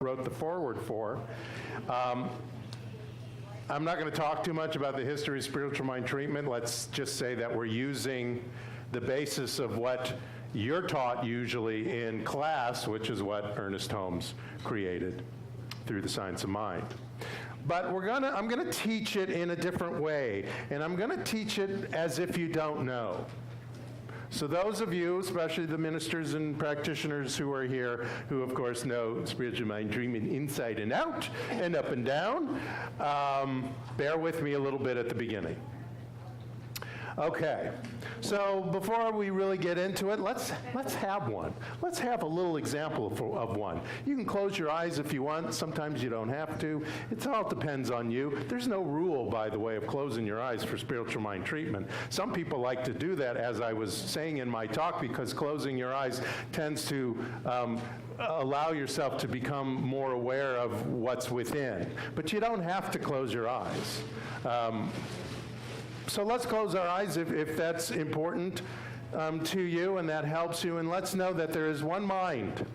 wrote the foreword for. I'm not going to talk too much about the history of spiritual mind treatment. Let's just say that we're using the basis of what you're taught usually in class, which is what Ernest Holmes created through the science of mind. But I'm going to teach it in a different way, and I'm going to teach it as if you don't know. So those of you, especially the ministers and practitioners who are here, who of course know spiritual mind treatment inside and out and up and down, bear with me a little bit at the beginning. Okay, so before we really get into it, let's have one. Let's have a little example of one. You can close your eyes if you want. Sometimes you don't have to. It all depends on you. There's no rule, by the way, of closing your eyes for spiritual mind treatment. Some people like to do that, as I was saying in my talk, because closing your eyes tends to allow yourself to become more aware of what's within. But you don't have to close your eyes. So let's close our eyes if that's important to you and that helps you. And let's know that there is one mind.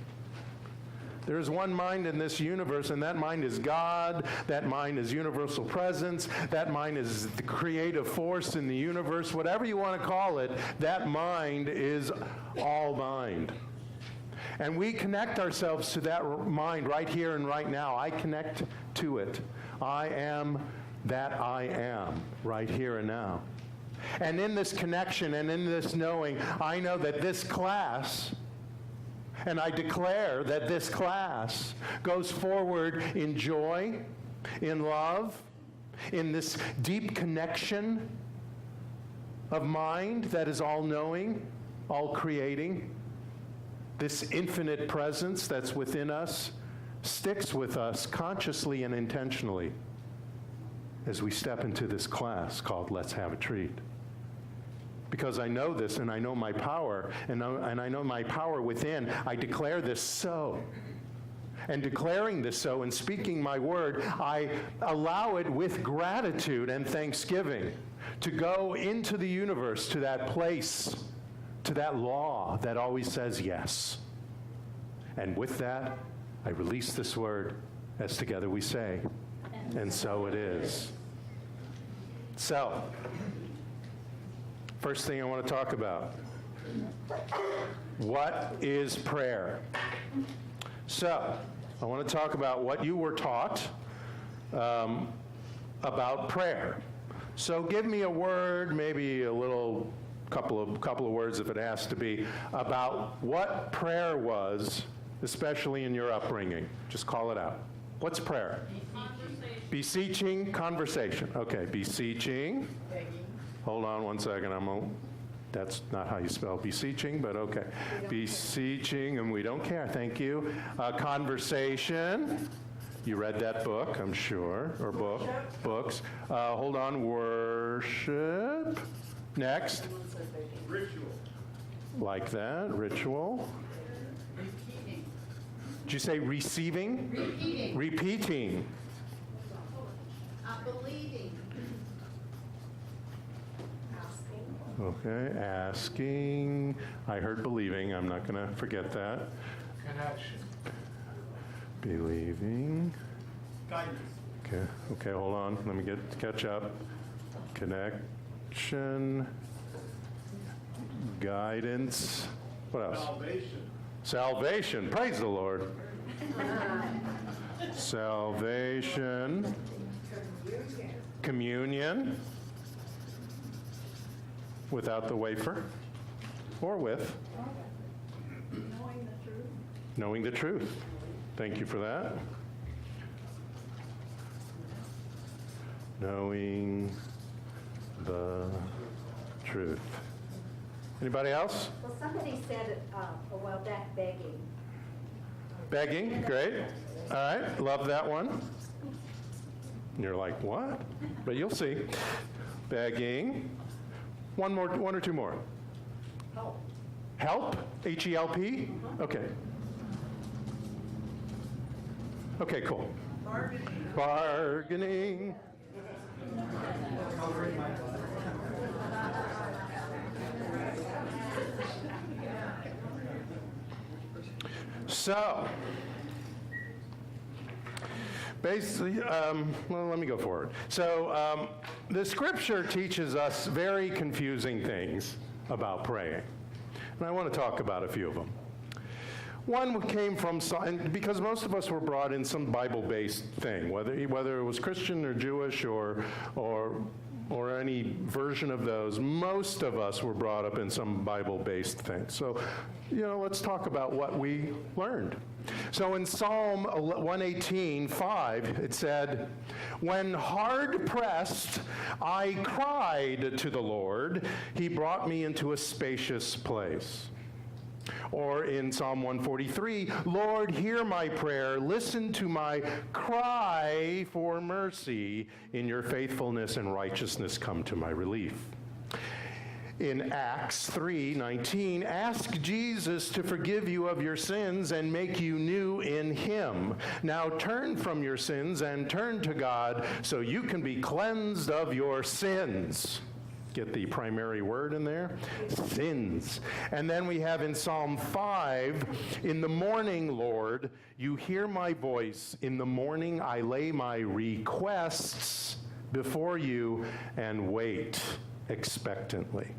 There is one mind in this universe, and that mind is God. That mind is universal presence. That mind is the creative force in the universe. Whatever you want to call it, that mind is all mind. And we connect ourselves to that mind right here and right now. I connect to it. I am that I am, right here and now. And in this connection and in this knowing, I know that this class, and I declare that this class goes forward in joy, in love, in this deep connection of mind that is all-knowing, all-creating. This infinite presence that's within us sticks with us consciously and intentionally as we step into this class called Let's Have a Treat. Because I know this, and I know my power, and I know my power within, I declare this so. And declaring this so and speaking my word, I allow it with gratitude and thanksgiving to go into the universe, to that place, to that law that always says yes. And with that, I release this word, as together we say, and so it is. So, first thing I want to talk about. What is prayer? So, I want to talk about what you were taught about prayer. So give me a word, maybe a little couple of words if it has to be, about what prayer was, especially in your upbringing. Just call it out. What's prayer? Beseeching, conversation. Okay, beseeching. Begging. Hold on one second. That's not how you spell beseeching, but okay. Beseeching, and we don't care. Thank you. Conversation. You read that book, I'm sure, or books. Hold on. Worship. Next. Ritual. Like that. Ritual. Repeating. Did you say receiving? Repeating. Repeating. Believing. Asking. Okay, asking. I heard believing. I'm not going to forget that. Connection. Believing. Guidance. Okay, hold on. Let me catch up. Connection. Guidance. What else? Salvation. Salvation. Praise the Lord. Salvation. Communion. Without the wafer. Or with. Knowing the truth. Knowing the truth. Thank you for that. Knowing the truth. Anybody else? Well, somebody said a while back, begging. Begging, great. All right, love that one. And you're like, what? But you'll see. Begging. One or two more. Help. Help? H-E-L-P? Okay. Okay, cool. Bargaining. Bargaining. So, Basically, well, let me go forward. So the scripture teaches us very confusing things about praying. And I want to talk about a few of them. One came from, because most of us were brought in some Bible-based thing, whether it was Christian or Jewish or any version of those, most of us were brought up in some Bible-based thing. So, let's talk about what we learned. So in Psalm 118:5, it said, "When hard pressed, I cried to the Lord. He brought me into a spacious place." Or in Psalm 143, "Lord, hear my prayer. Listen to my cry for mercy. In your faithfulness and righteousness come to my relief." In Acts 3:19, "Ask Jesus to forgive you of your sins and make you new in him. Now turn from your sins and turn to God so you can be cleansed of your sins." Get the primary word in there? Sins. And then we have in Psalm 5, "In the morning, Lord, you hear my voice. In the morning I lay my requests before you and wait expectantly."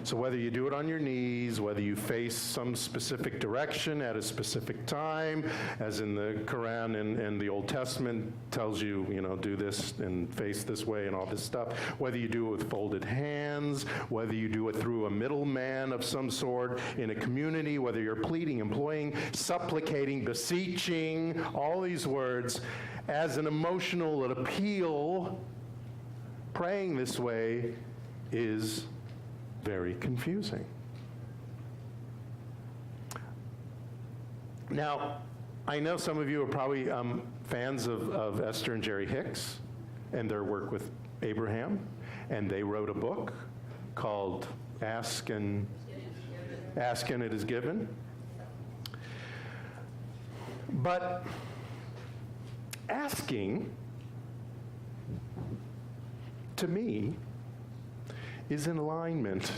So whether you do it on your knees, whether you face some specific direction at a specific time, as in the Quran and the Old Testament tells you, do this and face this way and all this stuff, whether you do it with folded hands, whether you do it through a middleman of some sort in a community, whether you're pleading, imploring, supplicating, beseeching, all these words, as an emotional appeal, praying this way is very confusing. Now, I know some of you are probably fans of Esther and Jerry Hicks and their work with Abraham, and they wrote a book called Ask and It Is Given. But asking, to me, is in alignment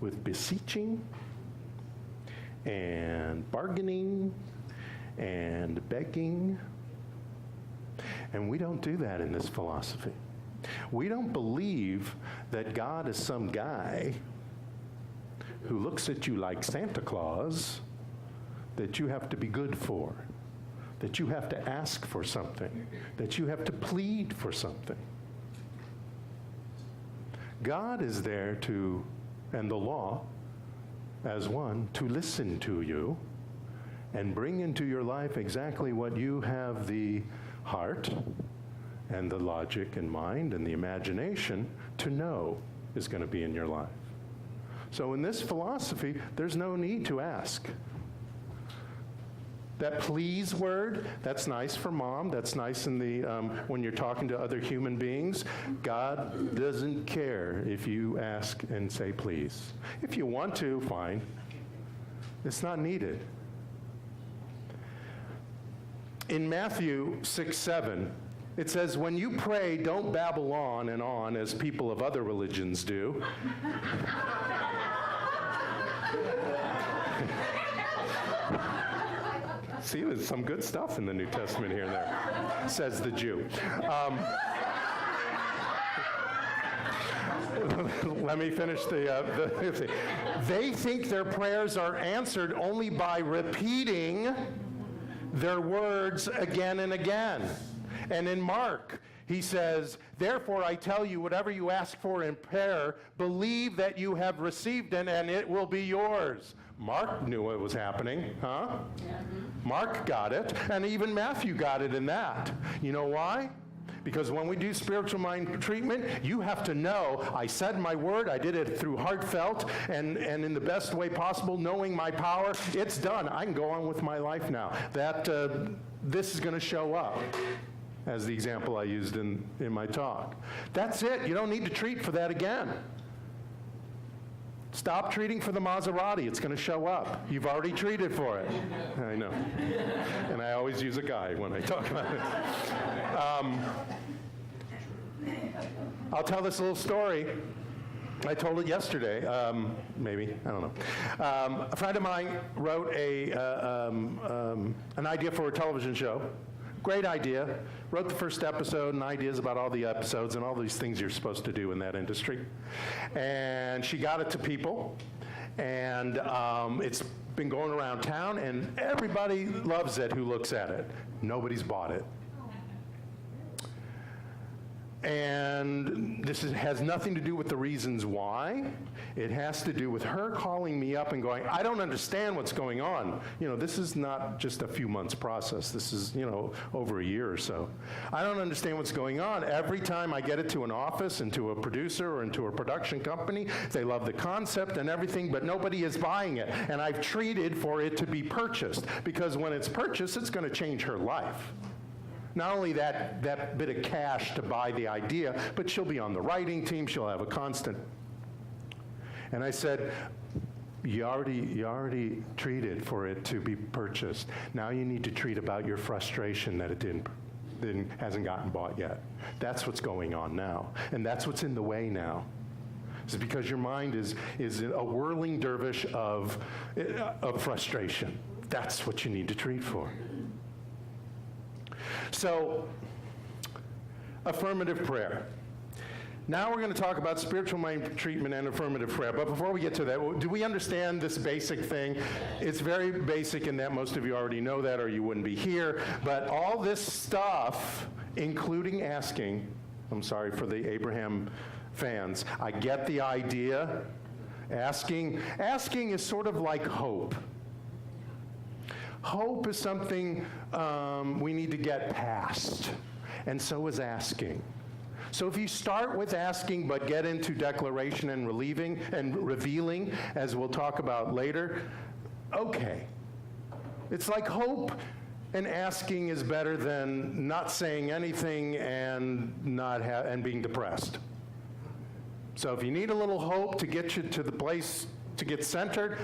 with beseeching and bargaining and begging. And we don't do that in this philosophy. We don't believe that God is some guy who looks at you like Santa Claus that you have to be good for, that you have to ask for something, that you have to plead for something. God is there to, and the law as one, to listen to you and bring into your life exactly what you have the heart and the logic and mind and the imagination to know is going to be in your life. So in this philosophy, there's no need to ask. That please word, that's nice for mom. That's nice in the when you're talking to other human beings. God doesn't care if you ask and say please. If you want to, fine. It's not needed. In Matthew 6:7, it says, "When you pray, don't babble on and on as people of other religions do." See, there's some good stuff in the New Testament here and there, says the Jew. Let me finish the they think their prayers are answered only by repeating their words again and again. And in Mark, he says, "Therefore I tell you, whatever you ask for in prayer, believe that you have received it and it will be yours." Mark knew what was happening, huh? Mark got it, and even Matthew got it in that. You know why? Because when we do spiritual mind treatment, you have to know, I said my word, I did it through heartfelt and in the best way possible, knowing my power. It's done. I can go on with my life now. That this is going to show up, as the example I used in my talk. That's it. You don't need to treat for that again. Stop treating for the Maserati. It's going to show up. You've already treated for it. I know. And I always use a guy when I talk about it. I'll tell this little story. I told it yesterday, maybe, I don't know. A friend of mine wrote an idea for a television show Great idea. Wrote the first episode and ideas about all the episodes and all these things you're supposed to do in that industry. And she got it to people, and it's been going around town, and everybody loves it who looks at it. Nobody's bought it. And this has nothing to do with the reasons why. It has to do with her calling me up and going, I don't understand what's going on. This is not just a few months process. This is, over a year or so. I don't understand what's going on. Every time I get it to an office and to a producer or into a production company, they love the concept and everything, but nobody is buying it. And I've treated for it to be purchased, because when it's purchased, it's going to change her life. Not only that bit of cash to buy the idea, but she'll be on the writing team, she'll have a constant. And I said, you already treated for it to be purchased. Now you need to treat about your frustration that it hasn't gotten bought yet. That's what's going on now. And that's what's in the way now. It's because your mind is a whirling dervish of frustration. That's what you need to treat for. So, affirmative prayer. Now we're going to talk about spiritual mind treatment and affirmative prayer. But before we get to that, do we understand this basic thing? It's very basic in that most of you already know that, or you wouldn't be here. But all this stuff, including asking, I'm sorry for the Abraham fans, I get the idea. Asking is sort of like hope. Hope is something we need to get past, and so is asking. So if you start with asking but get into declaration and revealing, as we'll talk about later, okay. It's like hope and asking is better than not saying anything and and being depressed. So if you need a little hope to get you to the place to get centered,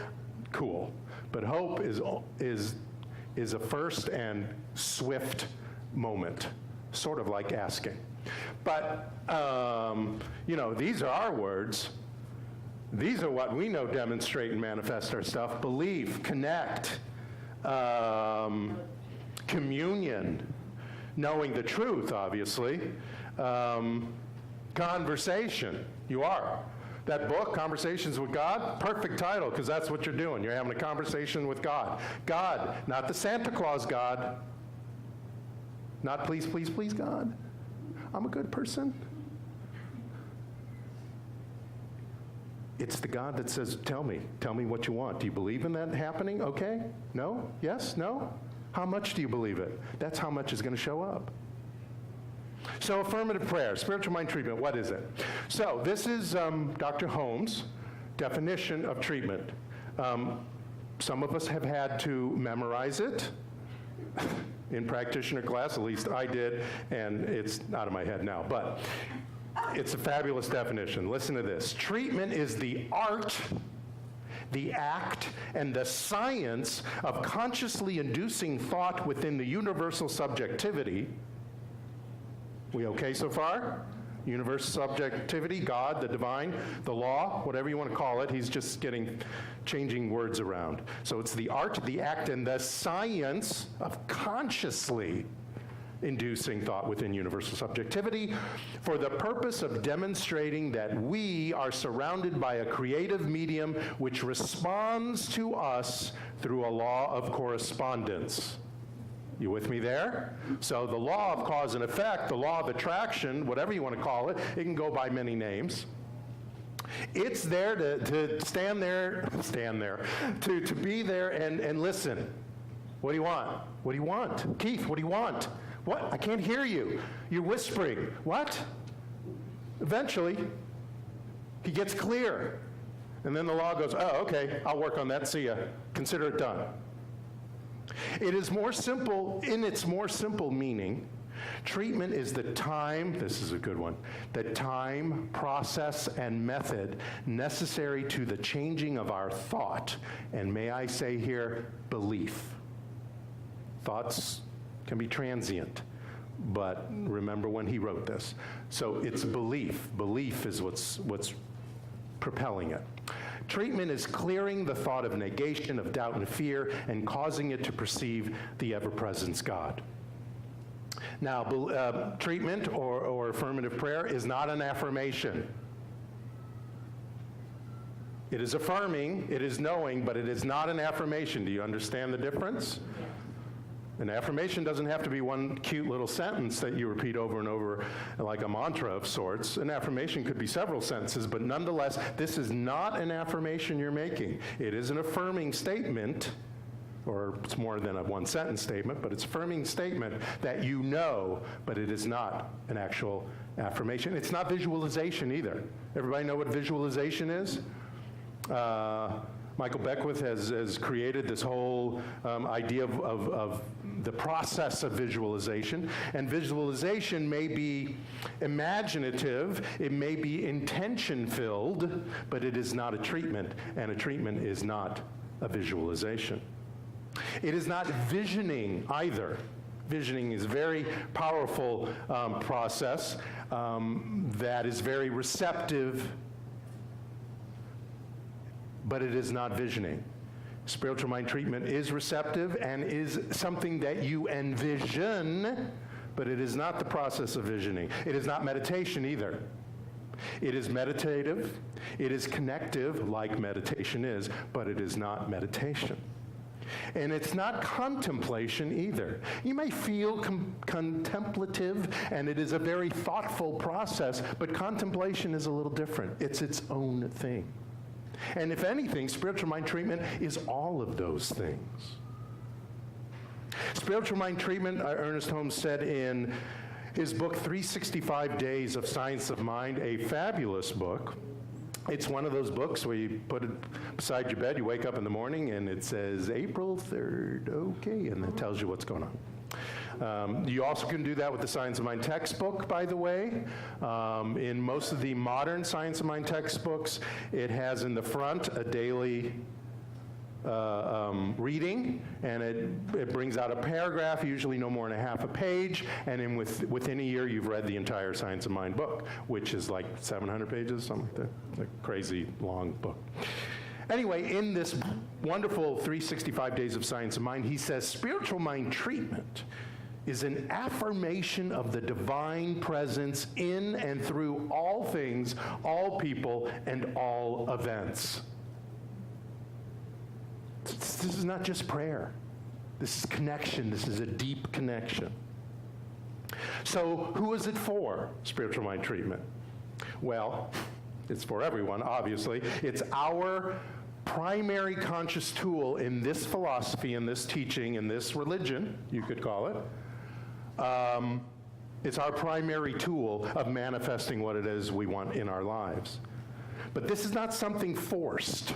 cool. But hope is a first and swift moment, sort of like asking. But, these are our words. These are what we know demonstrate and manifest our stuff. Belief, connect, communion, knowing the truth, obviously, conversation. You are. That book, Conversations with God, perfect title, because that's what you're doing. You're having a conversation with God. God, not the Santa Claus God. Not please, please, please, God. I'm a good person. It's the God that says, tell me what you want. Do you believe in that happening? Okay. No? Yes? No? How much do you believe it? That's how much is going to show up. So affirmative prayer, spiritual mind treatment, what is it? So this is Dr. Holmes' definition of treatment. Some of us have had to memorize it in practitioner class, at least I did, and it's out of my head now, but it's a fabulous definition. Listen to this. Treatment is the art, the act, and the science of consciously inducing thought within the universal subjectivity. We okay so far? Universal subjectivity, God, the divine, the law, whatever you want to call it. He's just changing words around. So it's the art, the act, and the science of consciously inducing thought within universal subjectivity for the purpose of demonstrating that we are surrounded by a creative medium which responds to us through a law of correspondence. You with me there? So the law of cause and effect, the law of attraction, whatever you want to call it, it can go by many names. It's there to stand there, to be there and listen. What do you want? What do you want? Keith, what do you want? What? I can't hear you. You're whispering. What? Eventually, he gets clear. And then the law goes, oh, okay, I'll work on that. See ya. Consider it done. It is more simple, in its more simple meaning, treatment is the time, this is a good one, the time, process, and method necessary to the changing of our thought, and may I say here, belief. Thoughts can be transient, but remember when he wrote this. So it's belief. Belief is what's propelling it. Treatment is clearing the thought of negation, of doubt and fear, and causing it to perceive the ever-present God. Now, treatment or affirmative prayer is not an affirmation. It is affirming, it is knowing, but it is not an affirmation. Do you understand the difference? An affirmation doesn't have to be one cute little sentence that you repeat over and over like a mantra of sorts. An affirmation could be several sentences, but nonetheless, this is not an affirmation you're making. It is an affirming statement, or it's more than a one-sentence statement, but it's an affirming statement that you know, but it is not an actual affirmation. It's not visualization either. Everybody know what visualization is? Michael Beckwith has created this whole idea of the process of visualization. And visualization may be imaginative, it may be intention-filled, but it is not a treatment, and a treatment is not a visualization. It is not visioning either. Visioning is a very powerful process that is very receptive, but it is not visioning. Spiritual mind treatment is receptive and is something that you envision, but it is not the process of visioning. It is not meditation either. It is meditative, it is connective, like meditation is, but it is not meditation. And it's not contemplation either. You may feel contemplative, and it is a very thoughtful process, but contemplation is a little different. It's its own thing. And if anything, spiritual mind treatment is all of those things. Spiritual mind treatment, Ernest Holmes said in his book, 365 Days of Science of Mind, a fabulous book. It's one of those books where you put it beside your bed, you wake up in the morning, and it says April 3rd, okay, and it tells you what's going on. You also can do that with the Science of Mind textbook, by the way. In most of the modern Science of Mind textbooks, it has in the front a daily reading, and it brings out a paragraph, usually no more than a half a page, and within a year you've read the entire Science of Mind book, which is like 700 pages, something like that, a crazy long book. Anyway, in this wonderful 365 Days of Science of Mind, he says spiritual mind treatment is an affirmation of the divine presence in and through all things, all people, and all events. This is not just prayer. This is connection. This is a deep connection. So who is it for, spiritual mind treatment? Well, it's for everyone, obviously. It's our primary conscious tool in this philosophy, in this teaching, in this religion, you could call it. It's our primary tool of manifesting what it is we want in our lives. But this is not something forced.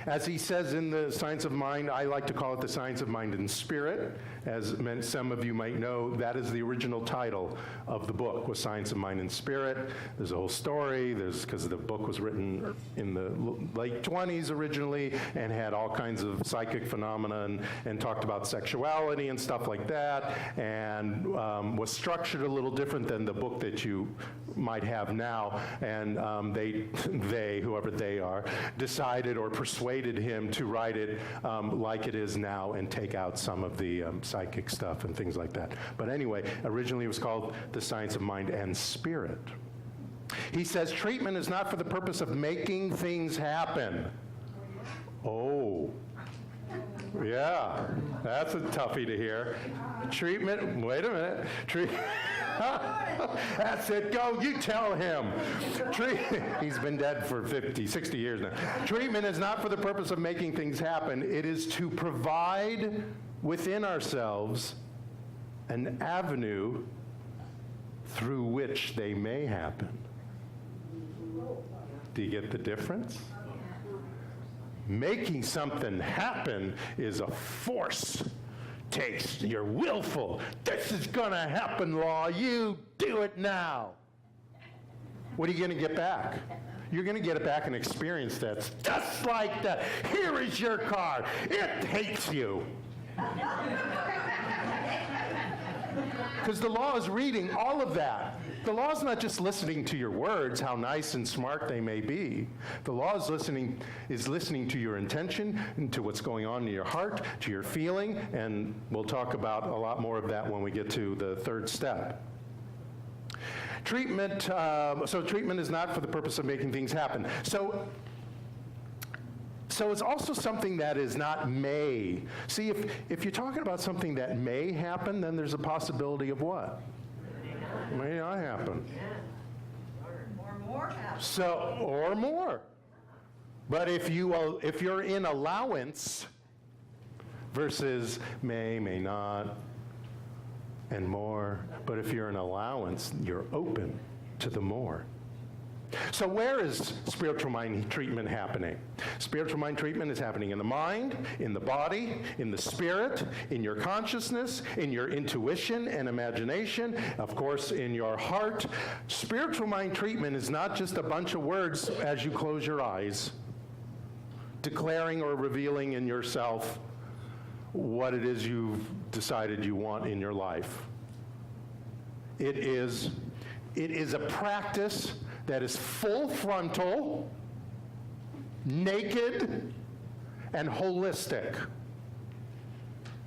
As he says in the Science of Mind, I like to call it the Science of Mind and Spirit. As some of you might know, that is the original title of the book, was Science of Mind and Spirit. There's a whole story, because the book was written in the late 20s originally, and had all kinds of psychic phenomena, and talked about sexuality and stuff like that, and was structured a little different than the book that you might have now, and they, whoever they are, decided or persuaded him to write it like it is now and take out some of the psychic stuff and things like that. But anyway, originally it was called the Science of Mind and Spirit. He says treatment is not for the purpose of making things happen. Oh, yeah, that's a toughie to hear. Treatment, wait a minute. That's it, go, you tell him. He's been dead for 50, 60 years now. Treatment is not for the purpose of making things happen. It is to provide within ourselves an avenue through which they may happen. Do you get the difference? Making something happen is a force. Takes your willful, this is gonna happen, law, you do it now. What are you gonna get back? You're gonna get it back and experience that's just like that. Here is your car, it hates you. because the law is reading all of that. The law is not just listening to your words, how nice and smart they may be. The law is listening to your intention, and to what's going on in your heart, to your feeling, and we'll talk about a lot more of that when we get to the third step. Treatment, so treatment is not for the purpose of making things happen. So it's also something that is not may. See, if you're talking about something that may happen, then there's a possibility of what? May not happen. Or more happen. So, or more. But if you're in allowance versus may not, and more, but if you're in allowance, you're open to the more. So where is spiritual mind treatment happening? Spiritual mind treatment is happening in the mind, in the body, in the spirit, in your consciousness, in your intuition and imagination, of course, in your heart. Spiritual mind treatment is not just a bunch of words as you close your eyes, declaring or revealing in yourself what it is you've decided you want in your life. It is a practice that is full frontal, naked, and holistic.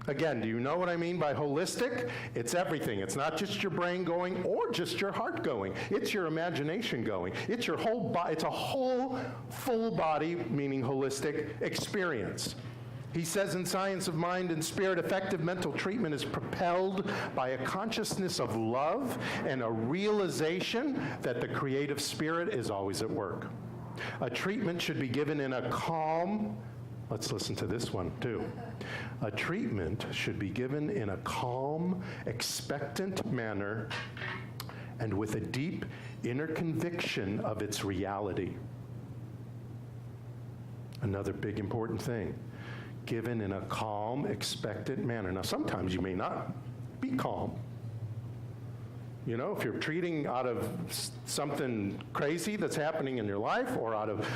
Again, do you know what I mean by holistic? It's everything. It's not just your brain going or just your heart going. It's your imagination going. It's your whole body. It's a whole, full body, meaning holistic experience. He says in Science of Mind and Spirit, effective mental treatment is propelled by a consciousness of love and a realization that the creative spirit is always at work. A treatment should be given in a calm, let's listen to this one too. A treatment should be given in a calm, expectant manner and with a deep inner conviction of its reality. Another big important thing. Given in a calm, expectant manner. Now, sometimes you may not be calm. You know, if you're treating out of something crazy that's happening in your life or out of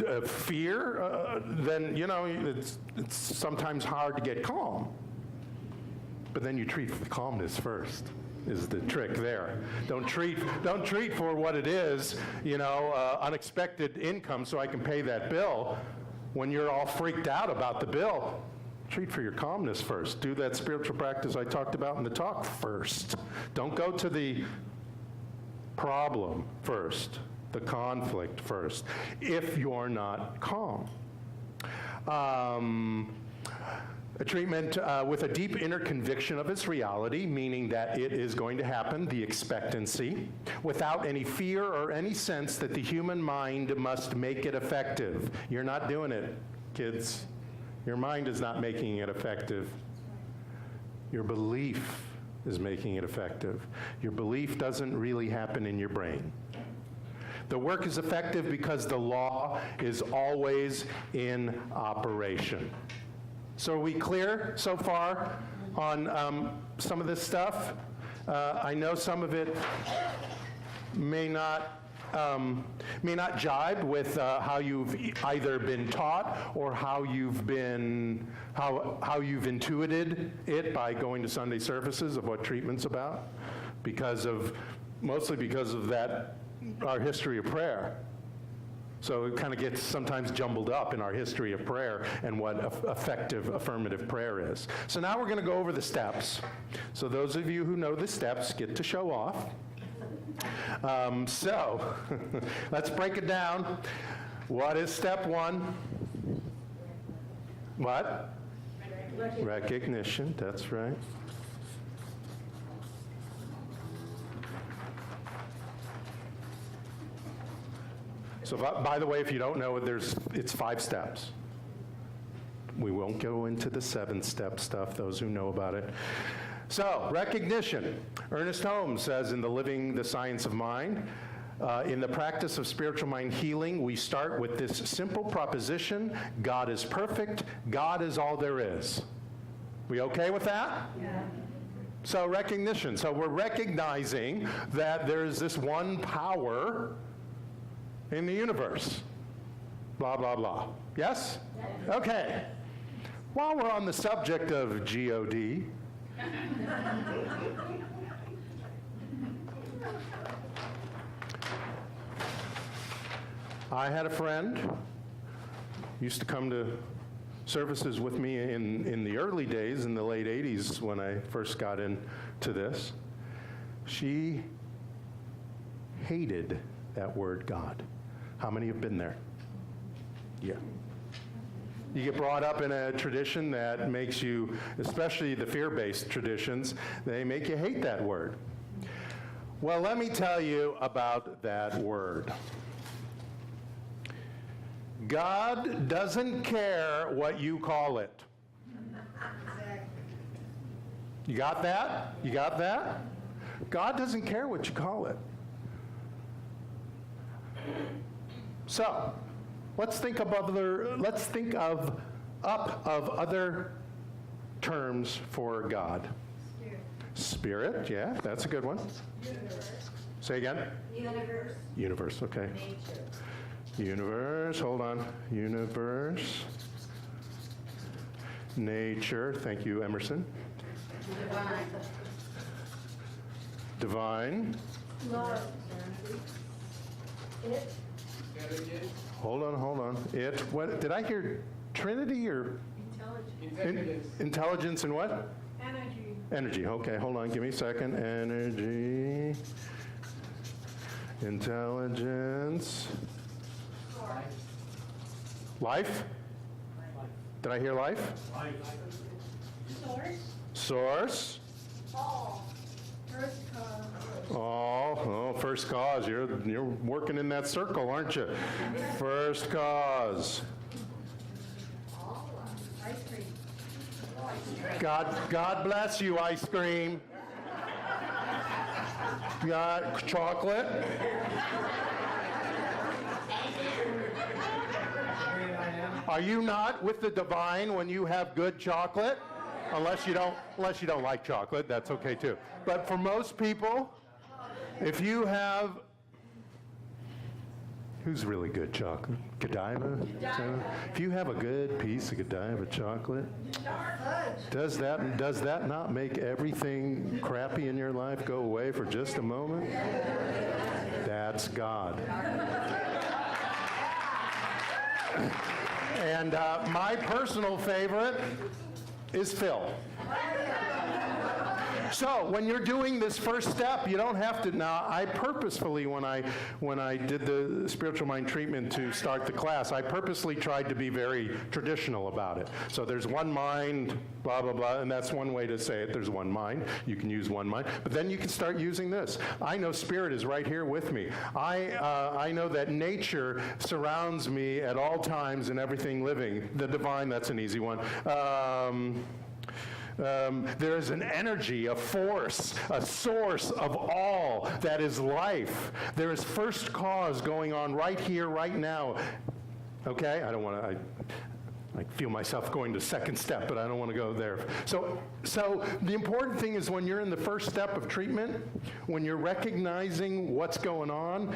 a fear, then, you know, it's sometimes hard to get calm. But then you treat for the calmness first, is the trick there. Don't treat for what it is, you know, unexpected income so I can pay that bill. When you're all freaked out about the bill, treat for your calmness first. Do that spiritual practice I talked about in the talk first. Don't go to the problem first, the conflict first, if you're not calm. A treatment with a deep inner conviction of its reality, meaning that it is going to happen, the expectancy, without any fear or any sense that the human mind must make it effective. You're not doing it, kids. Your mind is not making it effective. Your belief is making it effective. Your belief doesn't really happen in your brain. The work is effective because the law is always in operation. So are we clear so far on some of this stuff? I know some of it may not jibe with how you've either been taught or how you've intuited it by going to Sunday services of what treatment's about, mostly because of that, our history of prayer. So it kind of gets sometimes jumbled up in our history of prayer and what effective affirmative prayer is. So now we're going to go over the steps. So those of you who know the steps get to show off. So let's break it down. What is step one? What? Recognition, that's right. So by the way, if you don't know it, it's 5 steps. We won't go into the 7-step stuff, those who know about it. So, recognition. Ernest Holmes says in Living the Science of Mind, in the practice of spiritual mind healing, we start with this simple proposition: God is perfect, God is all there is. We okay with that? Yeah. So recognition. So we're recognizing that there's this one power in the universe. Blah, blah, blah. Yes? Okay. While we're on the subject of God, I had a friend, used to come to services with me in the early days, in the late 80s when I first got into this. She hated that word God. How many have been there? Yeah. You get brought up in a tradition that makes you, especially the fear-based traditions, they make you hate that word. Well, let me tell you about that word. God doesn't care what you call it. You got that? You got that? God doesn't care what you call it. So, let's think of other terms for God. Spirit, yeah, that's a good one. Universe. Say again? Universe. Universe, okay. Nature. Universe, hold on. Universe. Nature, thank you, Emerson. Divine. Love. It. Hold on. It, what, did I hear Trinity or? Intelligence and what? Energy, okay, hold on, give me a second. Energy. Intelligence. Life? Did I hear life? Source. All. First cause. Oh, first cause. You're working in that circle, aren't you? First cause. Ice cream. God bless you, ice cream. Got chocolate. Are you not with the divine when you have good chocolate? Unless you don't like chocolate, that's okay too. But for most people, if you have, who's really good chocolate? Godiva? If you have a good piece of Godiva chocolate, does that not make everything crappy in your life go away for just a moment? That's God. And my personal favorite is Phil. So when you're doing this first step, you don't have to. Now, I purposefully, when I did the spiritual mind treatment to start the class, I purposely tried to be very traditional about it. So there's one mind, blah, blah, blah, and that's one way to say it. There's one mind. You can use one mind. But then you can start using this. I know Spirit is right here with me. I know that nature surrounds me at all times in everything living. The divine, that's an easy one. There is an energy, a force, a source of all that is life. There is first cause going on right here, right now. Okay? I don't want to, I feel myself going to second step, but I don't want to go there. So the important thing is when you're in the first step of treatment, when you're recognizing what's going on,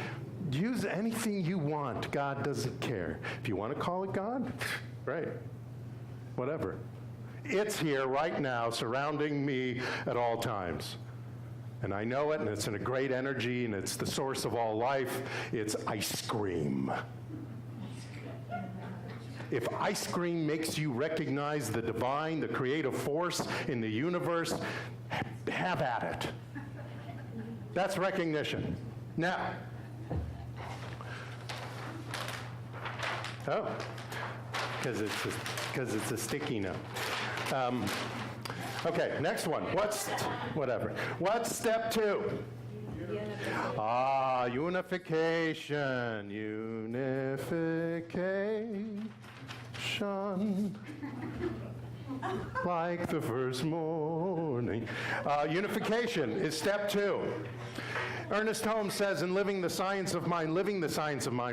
use anything you want. God doesn't care. If you want to call it God, right. Whatever. It's here right now, surrounding me at all times. And I know it, and it's in a great energy, and it's the source of all life. It's ice cream. If ice cream makes you recognize the divine, the creative force in the universe, have at it. That's recognition. Now, because it's a sticky note. Okay, next one. What's step 2? Unification. Unification. Like the first morning. Unification is step 2. Ernest Holmes says in Living the Science of Mind,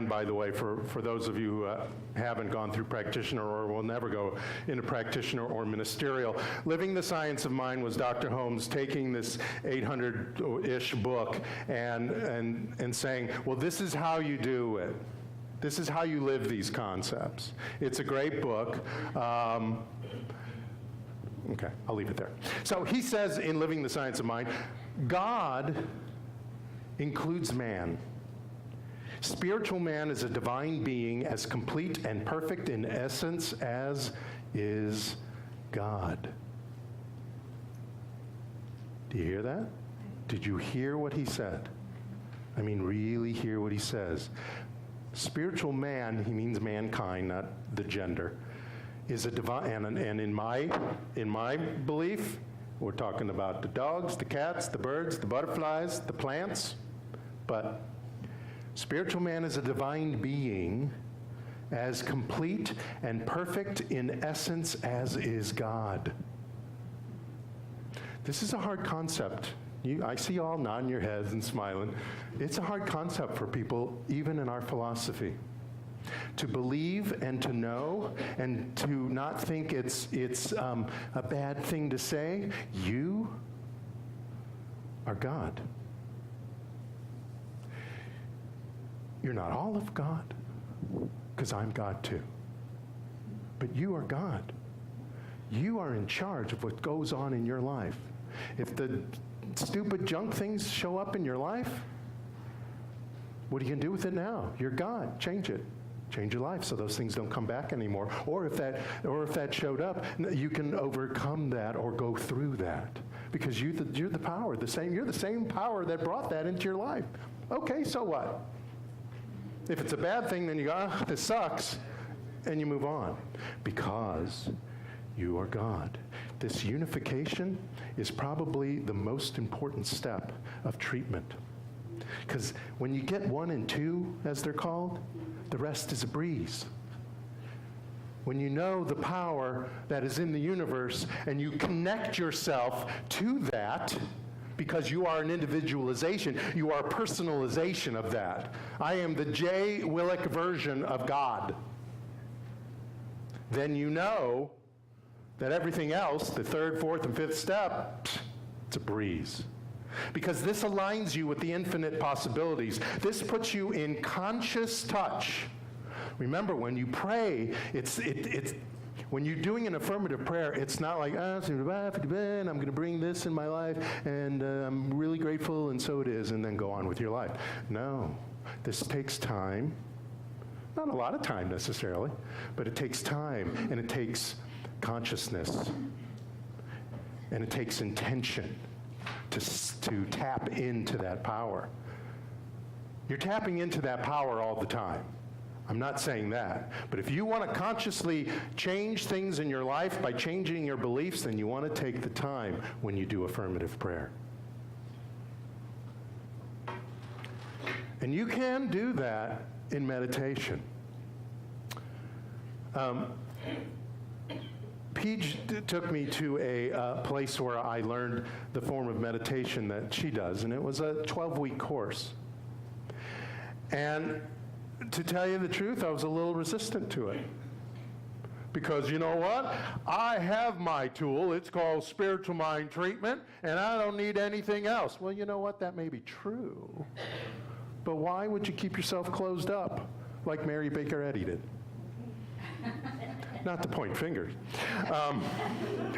by the way, for those of you who haven't gone through practitioner or will never go into practitioner or ministerial, Living the Science of Mind was Dr. Holmes taking this 800-ish book and saying, well, this is how you do it. This is how you live these concepts. It's a great book. Okay, I'll leave it there. So he says in Living the Science of Mind, God includes man. Spiritual man is a divine being as complete and perfect in essence as is God. Do you hear that? Did you hear what he said? I mean, really hear what he says. Spiritual man, he means mankind, not the gender, is a divine, and in my belief, we're talking about the dogs, the cats, the birds, the butterflies, the plants, but spiritual man is a divine being as complete and perfect in essence as is God. This is a hard concept. I see you all nodding your heads and smiling. It's a hard concept for people, even in our philosophy. To believe and to know and to not think it's a bad thing to say, you are God. You're not all of God, because I'm God too. But you are God. You are in charge of what goes on in your life. If the stupid junk things show up in your life, what are you going to do with it now? You're God. Change it. Change your life so those things don't come back anymore. Or if that showed up, you can overcome that or go through that, because you're the power. You're the same power that brought that into your life. Okay, so what? If it's a bad thing, then you go, this sucks, and you move on, because you are God. This unification is probably the most important step of treatment. Because when you get 1 and 2, as they're called, the rest is a breeze. When you know the power that is in the universe and you connect yourself to that, because you are an individualization, you are a personalization of that. I am the J. Willick version of God. Then you know that everything else, the 3rd, 4th, and 5th step, it's a breeze. Because this aligns you with the infinite possibilities. This puts you in conscious touch. Remember, when you pray, it's when you're doing an affirmative prayer, it's not like, I'm going to bring this in my life, and I'm really grateful, and so it is, and then go on with your life. No, this takes time. Not a lot of time necessarily, but it takes time, and it takes consciousness, and it takes intention to tap into that power. You're tapping into that power all the time. I'm not saying that. But if you want to consciously change things in your life by changing your beliefs, then you want to take the time when you do affirmative prayer. And you can do that in meditation. Paige took me to a place where I learned the form of meditation that she does, and it was a 12-week course. And to tell you the truth, I was a little resistant to it. Because you know what? I have my tool. It's called spiritual mind treatment, and I don't need anything else. Well, you know what? That may be true. But why would you keep yourself closed up like Mary Baker Eddy did? Not to point fingers.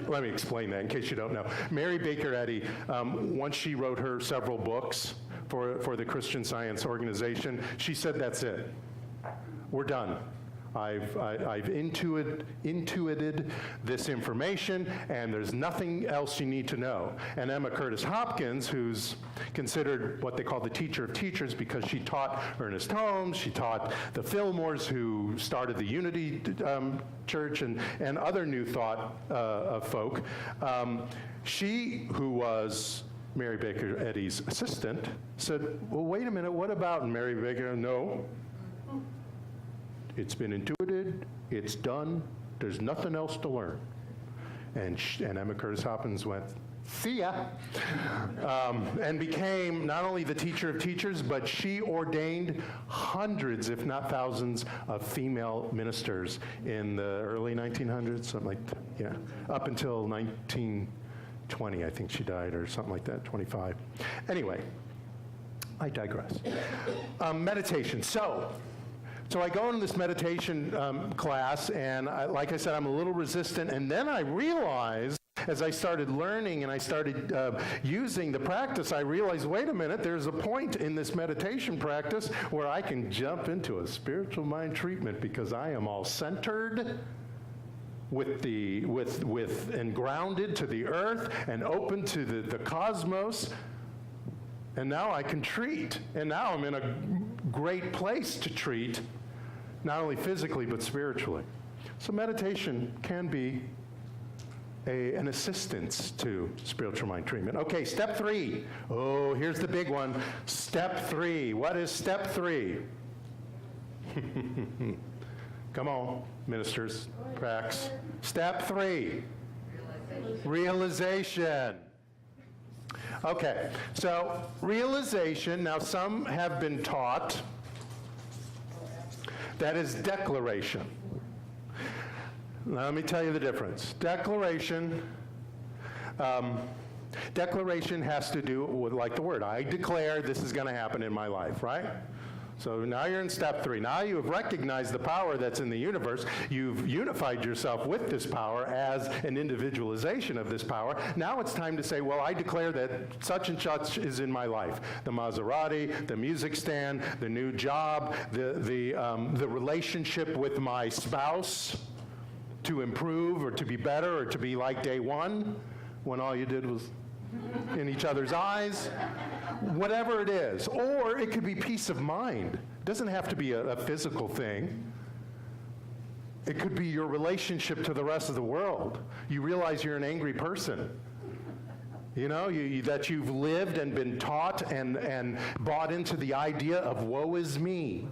Let me explain that in case you don't know. Mary Baker Eddy, once she wrote her several books for the Christian Science organization, she said, that's it. We're done. I've intuited this information, and there's nothing else you need to know. And Emma Curtis Hopkins, who's considered what they call the teacher of teachers because she taught Ernest Holmes, she taught the Fillmores, who started the Unity Church, and other New Thought folk. She, who was Mary Baker Eddy's assistant, said, well, wait a minute, what about? And Mary Baker, no. It's been intuited, it's done, there's nothing else to learn. And Emma Curtis Hopkins went, see ya, and became not only the teacher of teachers, but she ordained hundreds, if not thousands, of female ministers in the early 1900s, something like that, yeah, up until 1920, I think she died, or something like that, 25. Anyway, I digress. Meditation. So I go into this meditation class, and like I said, I'm a little resistant, and then I realized As I started learning and I started using the practice, I realized, wait a minute, there's a point in this meditation practice where I can jump into a spiritual mind treatment because I am all centered with and grounded to the earth and open to the cosmos. And now I can treat. And now I'm in a great place to treat, not only physically but spiritually. So meditation can be an assistance to spiritual mind treatment. Okay, step 3. Oh, here's the big one. Step 3. What is step 3? Come on, ministers, cracks. Step 3. Realization. Okay, so realization, now some have been taught that is declaration. Now, let me tell you the difference. Declaration has to do with, like the word, I declare this is going to happen in my life, right? So now you're in step 3. Now you have recognized the power that's in the universe. You've unified yourself with this power as an individualization of this power. Now it's time to say, well, I declare that such and such is in my life. The Maserati, the music stand, the new job, the relationship with my spouse, to improve or to be better or to be like day one when all you did was in each other's eyes, whatever it is. Or it could be peace of mind. It doesn't have to be a physical thing. It could be your relationship to the rest of the world. You realize you're an angry person. You know, that you've lived and been taught and bought into the idea of woe is me.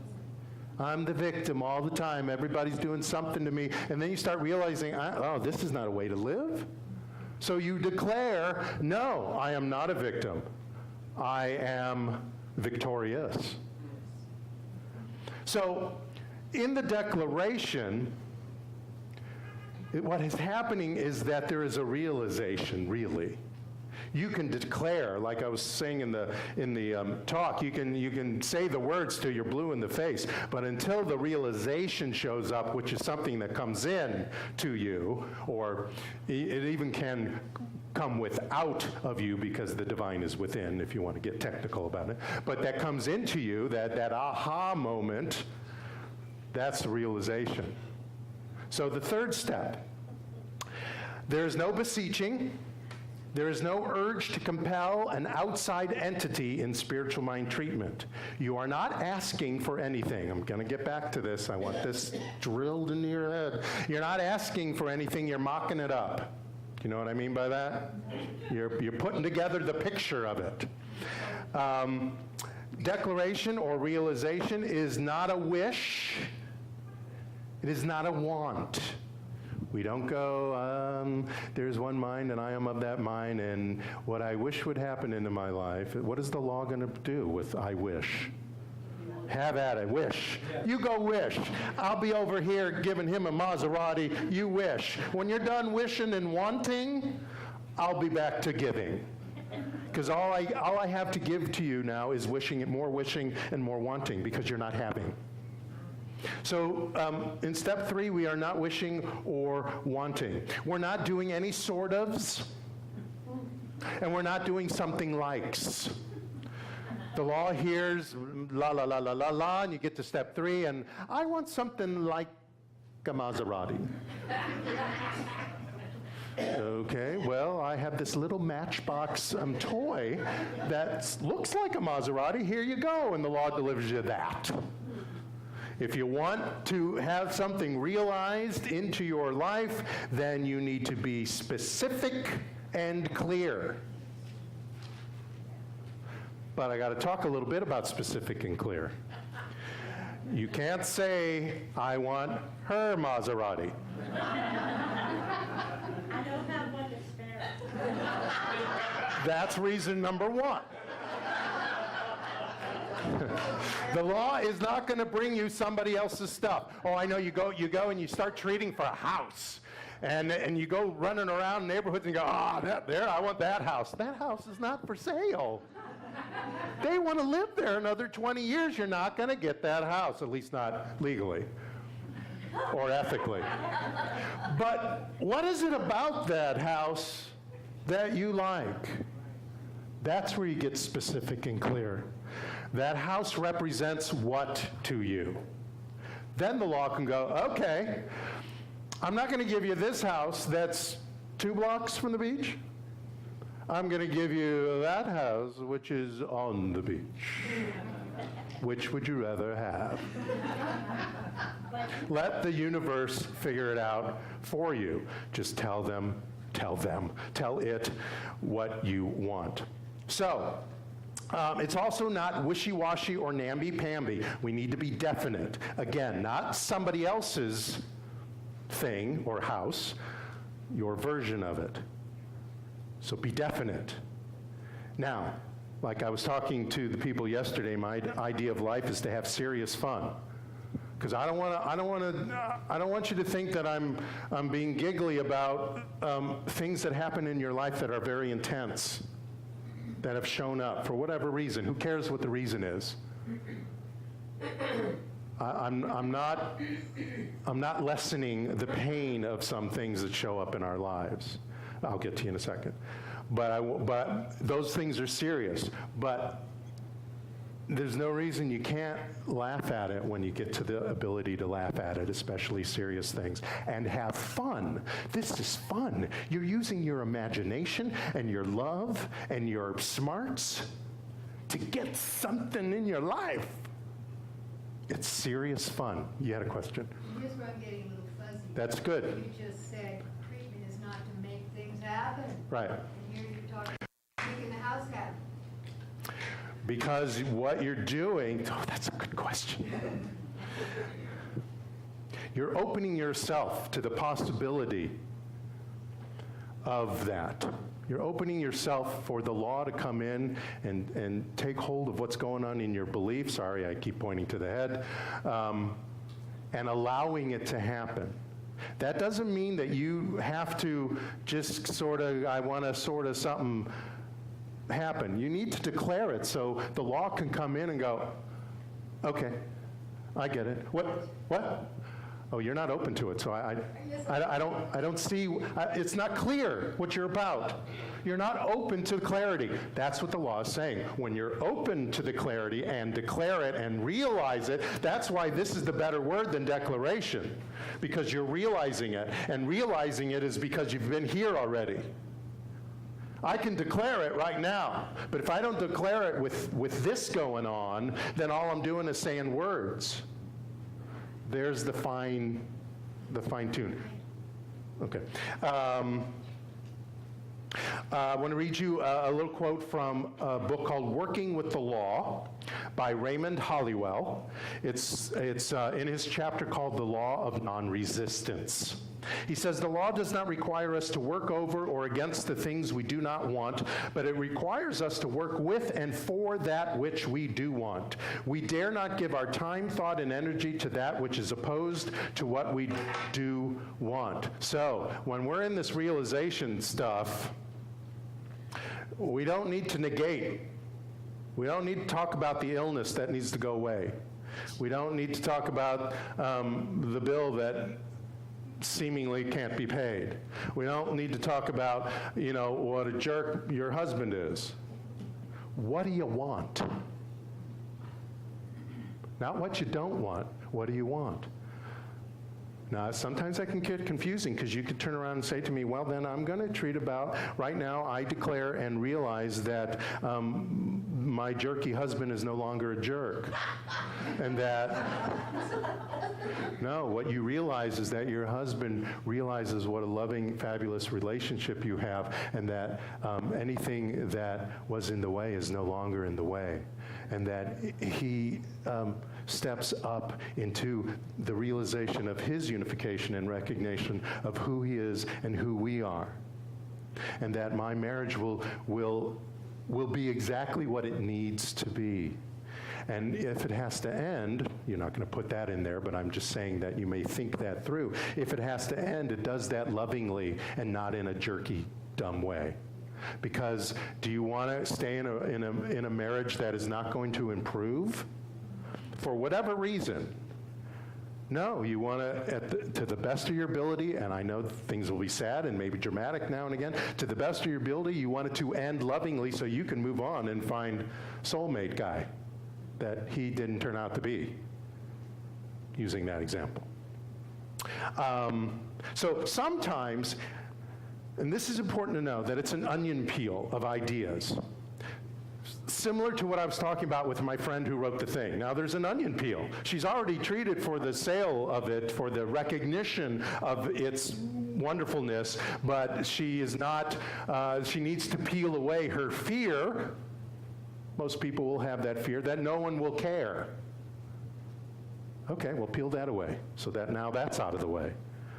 I'm the victim all the time. Everybody's doing something to me. And then you start realizing, oh, this is not a way to live. So you declare, no, I am not a victim. I am victorious. So in the declaration, what is happening is that there is a realization, really. You can declare, like I was saying in the talk, you can say the words till you're blue in the face, but until the realization shows up, which is something that comes in to you, or it even can come without of you because the divine is within, if you want to get technical about it, but that comes into you, that aha moment, that's the realization. So the third step, there is no beseeching. There is no urge to compel an outside entity in spiritual mind treatment. You are not asking for anything. I'm going to get back to this. I want this drilled into your head. You're not asking for anything. You're mocking it up. Do you know what I mean by that? You're putting together the picture of it. Declaration or realization is not a wish. It is not a want. We don't go, there's one mind and I am of that mind, and what I wish would happen into my life. What is the law going to do with I wish? Have at it, wish. You go wish. I'll be over here giving him a Maserati. You wish. When you're done wishing and wanting, I'll be back to giving. Because all I have to give to you now is wishing and more wanting, because you're not having. So in step 3, we are not wishing or wanting. We're not doing any sort ofs, and we're not doing something likes. The law hears la la la la la la, and you get to step 3, and I want something like a Maserati. Okay, well, I have this little Matchbox toy that looks like a Maserati. Here you go, and the law delivers you that. If you want to have something realized into your life, then you need to be specific and clear. But I got to talk a little bit about specific and clear. You can't say, I want her Maserati. I don't have one to spare. That's reason number 1. The law is not going to bring you somebody else's stuff. Oh, I know, you go and you start treating for a house. And you go running around neighborhoods and you go, I want that house. That house is not for sale. They want to live there another 20 years. You're not going to get that house, at least not legally. or ethically. But what is it about that house that you like? That's where you get specific and clear. That house represents what to you? Then the law can go, okay, I'm not going to give you this house that's 2 blocks from the beach. I'm going to give you that house which is on the beach. Which would you rather have? Let the universe figure it out for you. Just tell it what you want. So, it's also not wishy-washy or namby-pamby. We need to be definite. Again, not somebody else's thing or house, your version of it. So be definite. Now, like I was talking to the people yesterday, my idea of life is to have serious fun. Because I don't want you to think that I'm being giggly about things that happen in your life that are very intense, that have shown up for whatever reason. Who cares what the reason is? I'm not lessening the pain of some things that show up in our lives. I'll get to you in a second. But those things are serious. But there's no reason you can't laugh at it when you get to the ability to laugh at it, especially serious things, and have fun. This is fun. You're using your imagination and your love and your smarts to get something in your life. It's serious fun. You had a question? Here's where I'm getting a little fuzzy. That's good. You just said treatment is not to make things happen. Right. And here you're talking about making the house happen. Because what you're doing, that's a good question. You're opening yourself to the possibility of that. You're opening yourself for the law to come in and take hold of what's going on in your belief. Sorry, I keep pointing to the head. And allowing it to happen. That doesn't mean that you have to just sort of, I want to sort of something happen. You need to declare it so the law can come in and go, okay, I get it. What? Oh, you're not open to it, so I don't see, it's not clear what you're about. You're not open to clarity. That's what the law is saying. When you're open to the clarity and declare it and realize it, that's why this is the better word than declaration, because you're realizing it, and realizing it is because you've been here already. I can declare it right now, but if I don't declare it with this going on, then all I'm doing is saying words. There's the fine tune. Okay. I want to read you a little quote from a book called Working with the Law by Raymond Hollywell. It's in his chapter called The Law of Non-Resistance. He says, the law does not require us to work over or against the things we do not want, but it requires us to work with and for that which we do want. We dare not give our time, thought, and energy to that which is opposed to what we do want. So, when we're in this realization stuff, we don't need to negate. We don't need to talk about the illness that needs to go away. We don't need to talk about the bill that seemingly can't be paid. We don't need to talk about, what a jerk your husband is. What do you want? Not what you don't want. What do you want? Now, sometimes that can get confusing because you could turn around and say to me, well, then I'm going to treat about, right now I declare and realize that my jerky husband is no longer a jerk. And that, no, what you realize is that your husband realizes what a loving, fabulous relationship you have, and that anything that was in the way is no longer in the way. And that he steps up into the realization of his unification and recognition of who he is and who we are. And that my marriage will be exactly what it needs to be. And if it has to end, you're not going to put that in there, but I'm just saying that you may think that through. If it has to end, it does that lovingly and not in a jerky, dumb way. Because do you want to stay in a marriage that is not going to improve? For whatever reason, No, you want to, to the best of your ability, and I know things will be sad and maybe dramatic now and again, to the best of your ability, you want it to end lovingly so you can move on and find soulmate guy that he didn't turn out to be, using that example. So sometimes, and this is important to know, that it's an onion peel of ideas. Similar to what I was talking about with my friend who wrote the thing. Now there's an onion peel. She's already treated for the sale of it, for the recognition of its wonderfulness, but she is not, she needs to peel away her fear. Most people will have that fear that no one will care. Okay, well, peel that away so that now that's out of the way.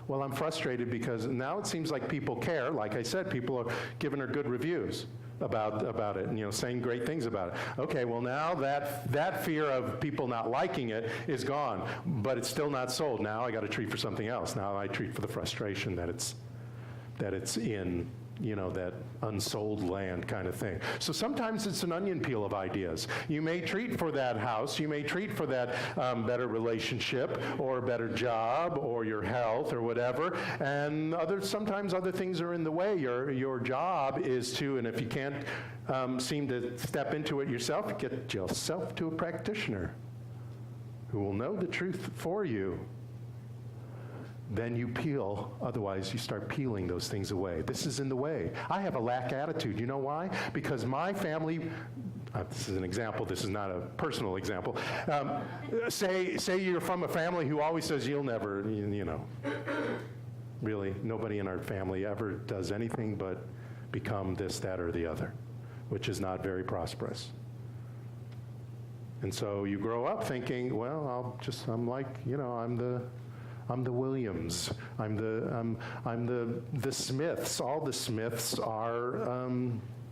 Well, I'm frustrated because now it seems like people care. Like I said, people are giving her good reviews about it, and saying great things about it. Okay, well now that fear of people not liking it is gone, but it's still not sold. Now I got to treat for something else. Now I treat for the frustration that it's in that unsold land kind of thing. So sometimes it's an onion peel of ideas. You may treat for that house, you may treat for that better relationship or a better job or your health or whatever, and sometimes other things are in the way. Your job is to, and if you can't seem to step into it yourself, get yourself to a practitioner who will know the truth for you. Then you peel, otherwise you start peeling those things away. This is in the way. I have a lack attitude. You know why? Because my family, this is an example, this is not a personal example. Say you're from a family who always says you'll never, really, nobody in our family ever does anything but become this, that, or the other, which is not very prosperous. And so you grow up thinking, well, I'm like, I'm the Williams. I'm the Smiths. All the Smiths are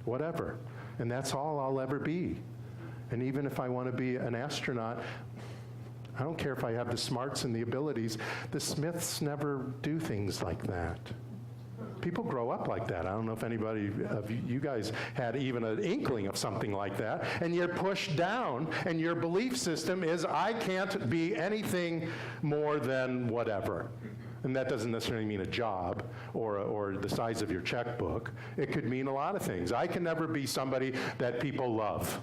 whatever, and that's all I'll ever be. And even if I want to be an astronaut, I don't care if I have the smarts and the abilities. The Smiths never do things like that. People grow up like that. I don't know if anybody of you guys had even an inkling of something like that, and you're pushed down, and your belief system is, I can't be anything more than whatever. And that doesn't necessarily mean a job or the size of your checkbook. It could mean a lot of things. I can never be somebody that people love,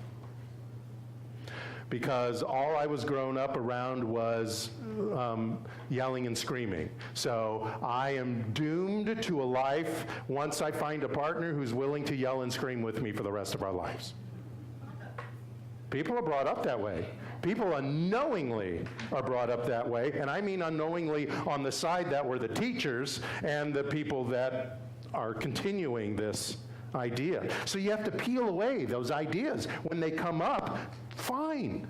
because all I was grown up around was yelling and screaming. So I am doomed to a life once I find a partner who's willing to yell and scream with me for the rest of our lives. People are brought up that way. People unknowingly are brought up that way, and I mean unknowingly on the side that were the teachers and the people that are continuing this idea. So you have to peel away those ideas. When they come up, fine.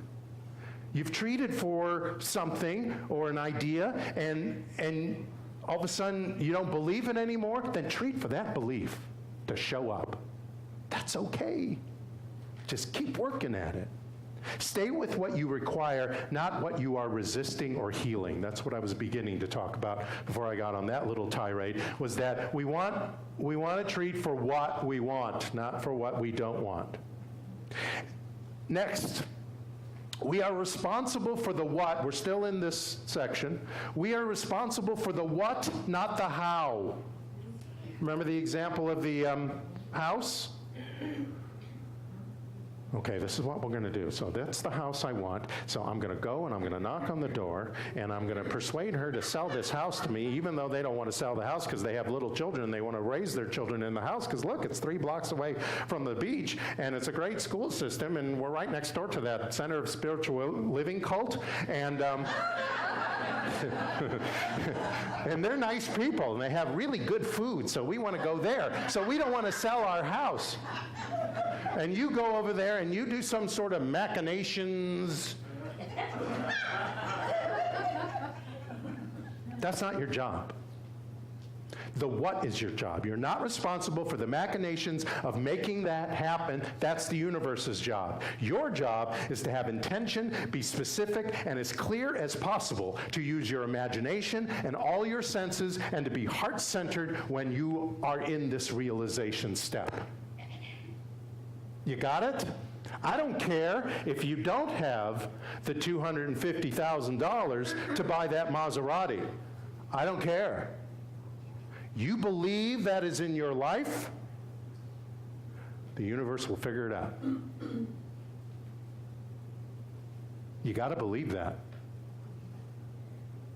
You've treated for something or an idea, and all of a sudden you don't believe it anymore, then treat for that belief to show up. That's okay. Just keep working at it. Stay with what you require, not what you are resisting or healing. That's what I was beginning to talk about before I got on that little tirade, was that we want to treat for what we want, not for what we don't want. Next, we are responsible for the what. We're still in this section. We are responsible for the what, not the how. Remember the example of the house? Okay, this is what we're going to do. So that's the house I want. So I'm going to go and I'm going to knock on the door, and I'm going to persuade her to sell this house to me, even though they don't want to sell the house because they have little children and they want to raise their children in the house, because look, it's 3 blocks away from the beach, and it's a great school system, and we're right next door to that Center of Spiritual Living cult, and and they're nice people, and they have really good food, so we want to go there. So we don't want to sell our house. And you go over there and you do some sort of machinations. That's not your job. The what is your job. You're not responsible for the machinations of making that happen. That's the universe's job. Your job is to have intention, be specific, and as clear as possible, to use your imagination and all your senses, and to be heart-centered when you are in this realization step. You got it? I don't care if you don't have the $250,000 to buy that Maserati. I don't care. You believe that is in your life, the universe will figure it out. You got to believe that.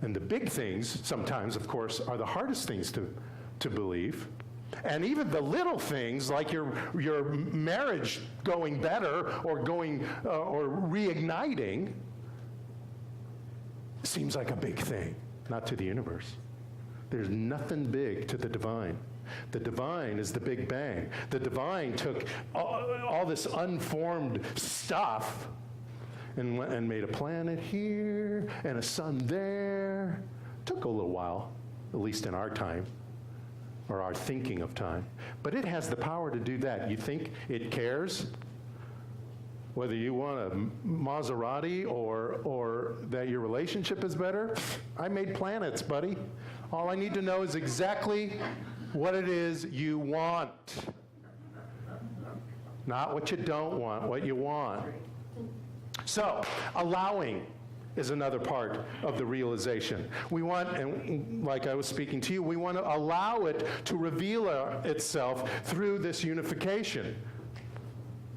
And the big things, sometimes, of course, are the hardest things to believe. And even the little things, like your marriage going better or or reigniting, seems like a big thing, not to the universe. There's nothing big to the divine. The divine is the Big Bang. The divine took all this unformed stuff and made a planet here and a sun there. Took a little while, at least in our time, or our thinking of time. But it has the power to do that. You think it cares whether you want a Maserati or that your relationship is better? I made planets, buddy. All I need to know is exactly what it is you want. Not what you don't want, what you want. So, allowing is another part of the realization. We want, and like I was speaking to you, we want to allow it to reveal itself through this unification.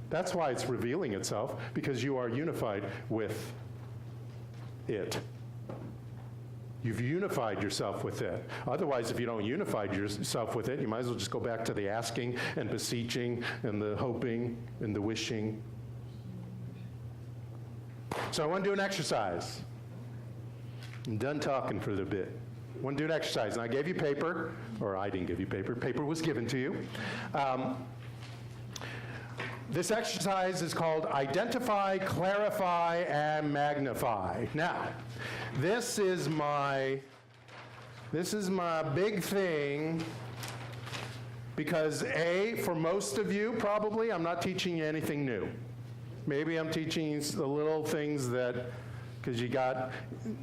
That's why it's revealing itself, because you are unified with it. You've unified yourself with it. Otherwise, if you don't unify yourself with it, you might as well just go back to the asking and beseeching and the hoping and the wishing. So I want to do an exercise. I'm done talking for a bit. I want to do an exercise. And I gave you paper, or I didn't give you paper. Paper was given to you. This exercise is called Identify, Clarify, and Magnify. Now, this is my big thing, because for most of you, probably, I'm not teaching you anything new. Maybe I'm teaching you the little things that, because you got,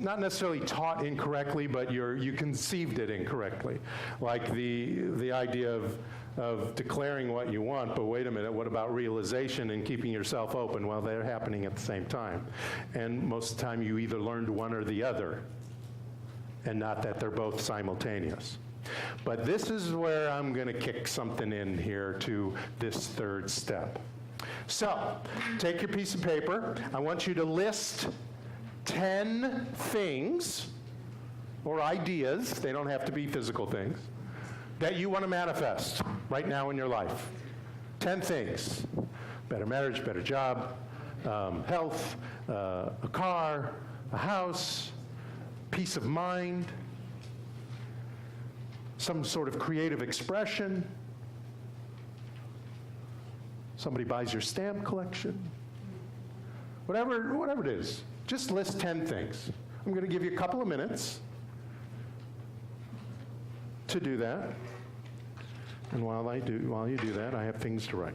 not necessarily taught incorrectly, but you conceived it incorrectly. Like the idea of declaring what you want, but wait a minute, what about realization and keeping yourself open? Well, they're happening at the same time. And most of the time you either learned one or the other, and not that they're both simultaneous. But this is where I'm going to kick something in here to this third step. So, take your piece of paper. I want you to list 10 things or ideas, they don't have to be physical things, that you want to manifest right now in your life. 10 things. Better marriage, better job, health, a car, a house, peace of mind, some sort of creative expression. Somebody buys your stamp collection. Whatever it is, just list 10 things. I'm going to give you a couple of minutes to do that. And while you do that, I have things to write.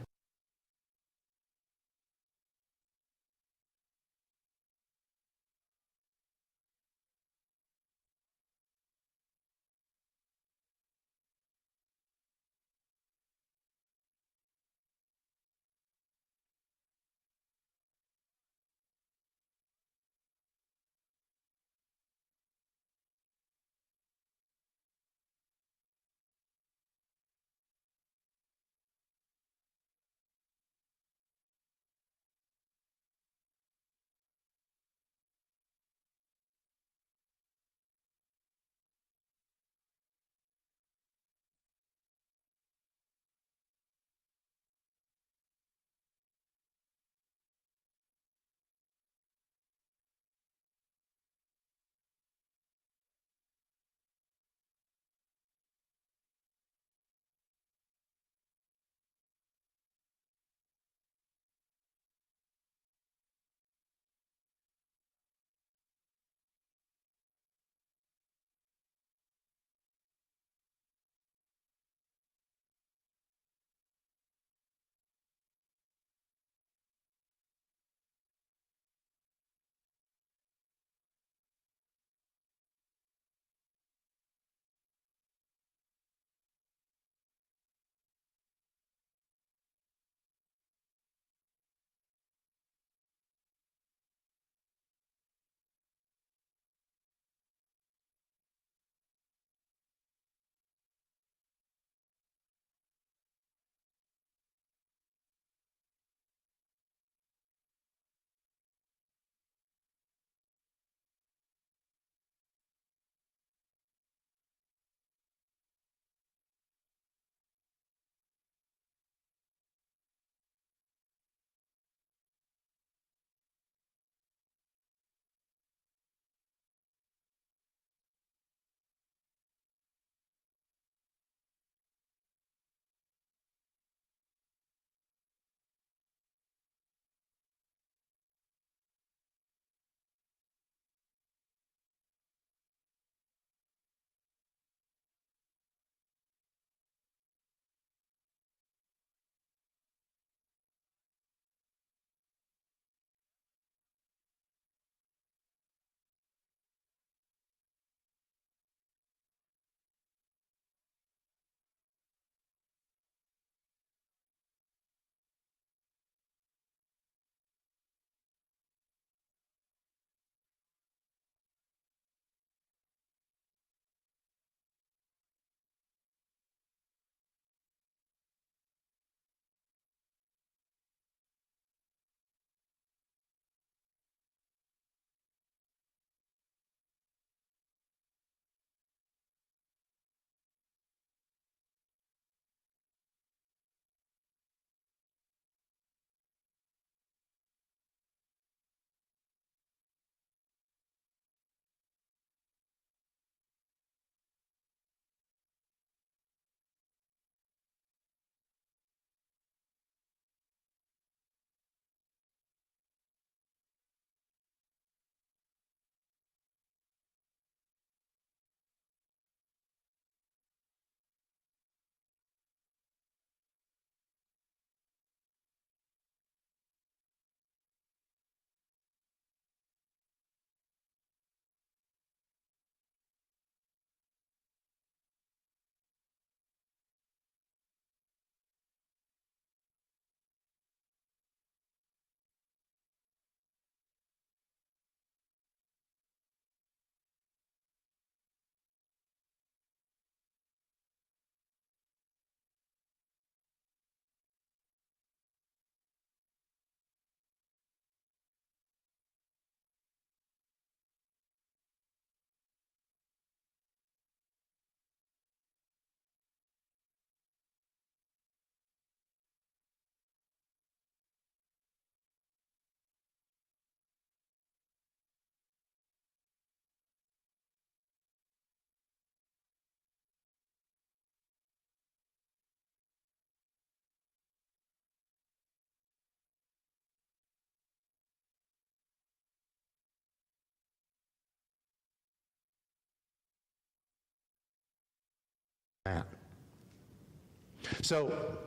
So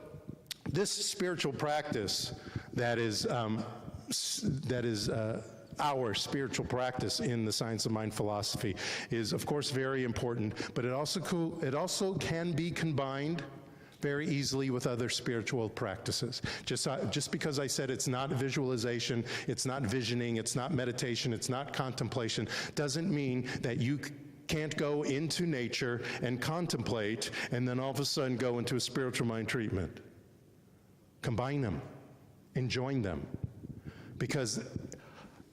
this spiritual practice that is our spiritual practice in the Science of Mind philosophy is, of course, very important, but it also can be combined very easily with other spiritual practices. Just because I said it's not visualization, it's not visioning, it's not meditation, it's not contemplation, doesn't mean that you can't go into nature and contemplate and then all of a sudden go into a spiritual mind treatment. Combine them and join them. Because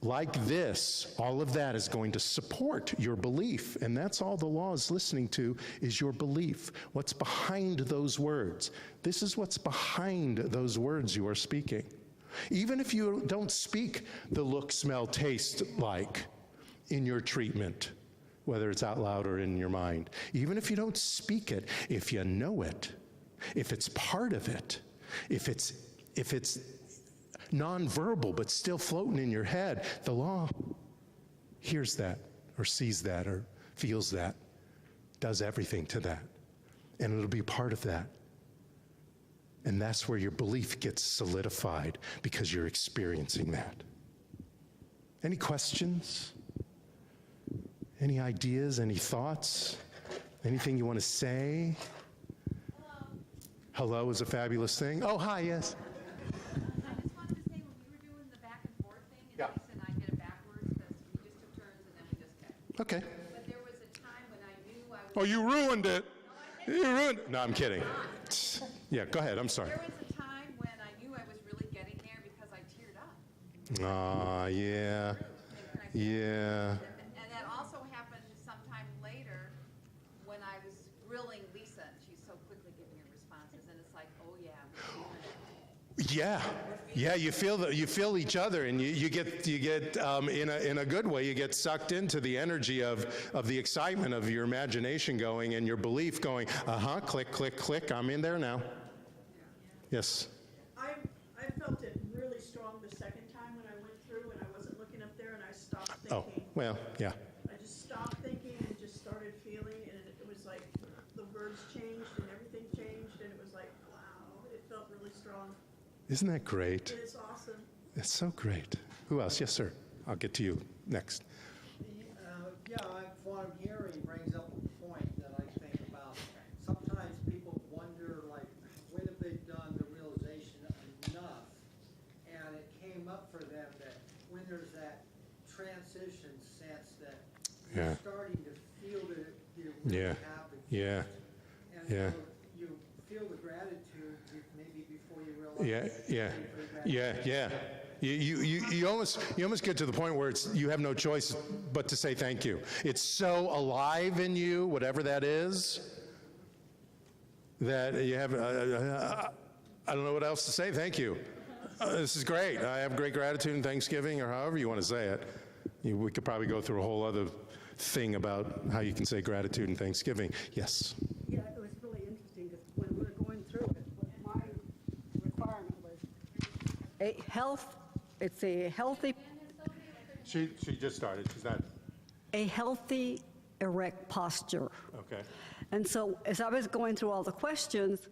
like this, all of that is going to support your belief, and that's all the law is listening to, is your belief. What's behind those words? This is what's behind those words you are speaking. Even if you don't speak the look, smell, taste like in your treatment, whether it's out loud or in your mind, even if you don't speak it, if you know it, if it's part of it, if it's nonverbal but still floating in your head, the law hears that or sees that or feels that, does everything to that, and it'll be part of that. And that's where your belief gets solidified, because you're experiencing that. Any questions? Any ideas? Any thoughts? Anything you want to say? Hello is a fabulous thing. Oh, hi, yes. I just wanted to say, when we were doing the back and forth thing, and Yeah. Lisa and I did it backwards, because we just took turns and then we just kept. Okay. But there was a time when I knew I was. Oh, you ruined it. You ruined it. No, I'm kidding. Yeah, go ahead. I'm sorry. There was a time when I knew I was really getting there because I teared up. Ah, yeah. And can I say Yeah. And that also happened sometime later when I was grilling Lisa, and she's so quickly giving her responses, and it's like, oh yeah, we're doing it. Yeah. Yeah, you feel each other, and you get in a good way, you get sucked into the energy of the excitement of your imagination going and your belief going, click, click, click, I'm in there now. Yes. I felt it really strong the second time when I went through and I wasn't looking up there and I stopped Oh, thinking. well, yeah. I just stopped thinking and just started feeling, and it was like the words changed and everything changed, and it was like, wow, it felt really strong. Isn't that great? It is awesome. It's so great. Who else? Yes, sir. I'll get to you next. What I'm hearing brings up a point that I think about. Sometimes people wonder, like, when have they done the realization enough? And it came up for them that when there's that transition sense that Yeah. you're starting to feel that you really Yeah. have the Yeah. gift. And Yeah. so you feel the gratitude maybe before you realize. Yeah, that yeah, you feel the yeah, gratitude. yeah. You almost get to the point where you have no choice but to say thank you. It's so alive in you, whatever that is, that you have, I don't know what else to say. Thank you. This is great. I have great gratitude and thanksgiving, or however you want to say it. We could probably go through a whole other thing about how you can say gratitude and thanksgiving. Yes. Yeah, it was really interesting, because when we were going through it, what my requirement was it's a healthy, She just started. She's not. a healthy erect posture. Okay. And so as I was going through all the questions,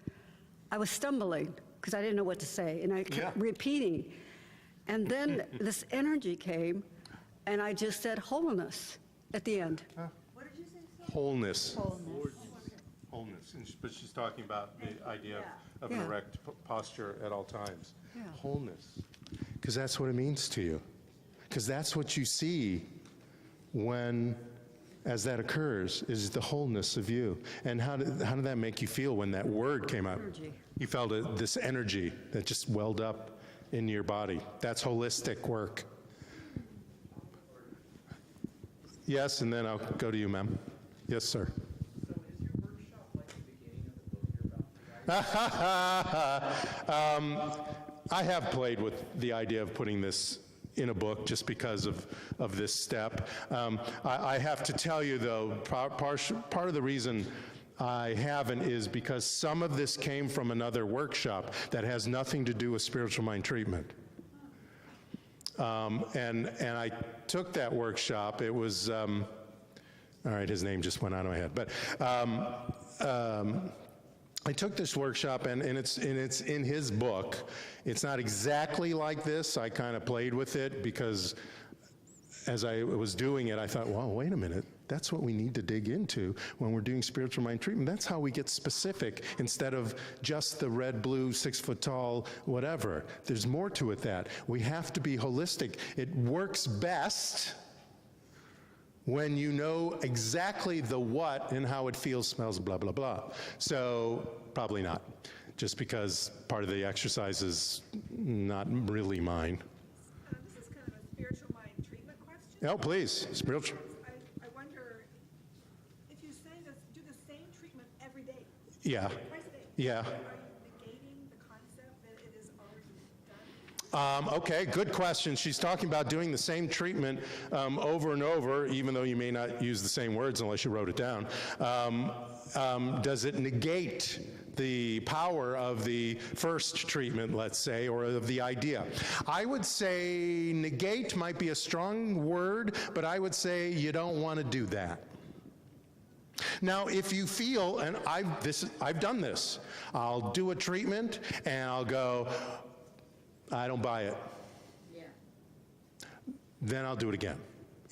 I was stumbling because I didn't know what to say, and I kept Yeah. repeating. And then this energy came, and I just said wholeness at the end. What did you say? Wholeness. Wholeness. But she's talking about the idea of an Yeah. erect posture at all times. Yeah. Wholeness. Because that's what it means to you. Because that's what you see as that occurs, is the wholeness of you. And how did that make you feel when that word came out? Energy. You felt this energy that just welled up in your body. That's holistic work. Yes, and then I'll go to you, ma'am. Yes, sir. So is your workshop like the beginning of the book you're about to write? I have played with the idea of putting this in a book just because of this step. I have to tell you, though, part of the reason I haven't is because some of this came from another workshop that has nothing to do with spiritual mind treatment. And I took that workshop. It was, all right, his name just went out of my head. But I took this workshop, and it's in his book. It's not exactly like this. I kind of played with it because as I was doing it, I thought, well, wait a minute. That's what we need to dig into when we're doing spiritual mind treatment. That's how we get specific instead of just the red, blue, 6 foot tall, whatever. There's more to it that. We have to be holistic. It works best when you know exactly the what and how it feels, smells, blah, blah, blah. So probably not, just because part of the exercise is not really mine. This is kind of a spiritual mind treatment question. Oh, please, spiritual. I wonder if you say this, do the same treatment every day, Yeah, twice a day. yeah. Are you negating the concept that it is already done? Okay, good question. She's talking about doing the same treatment over and over, even though you may not use the same words unless you wrote it down. Does it negate the power of the first treatment, let's say, or of the idea? I would say negate might be a strong word, but I would say you don't want to do that. Now, if you feel, and I've done this, I'll do a treatment and I'll go, I don't buy it. Yeah. Then I'll do it again,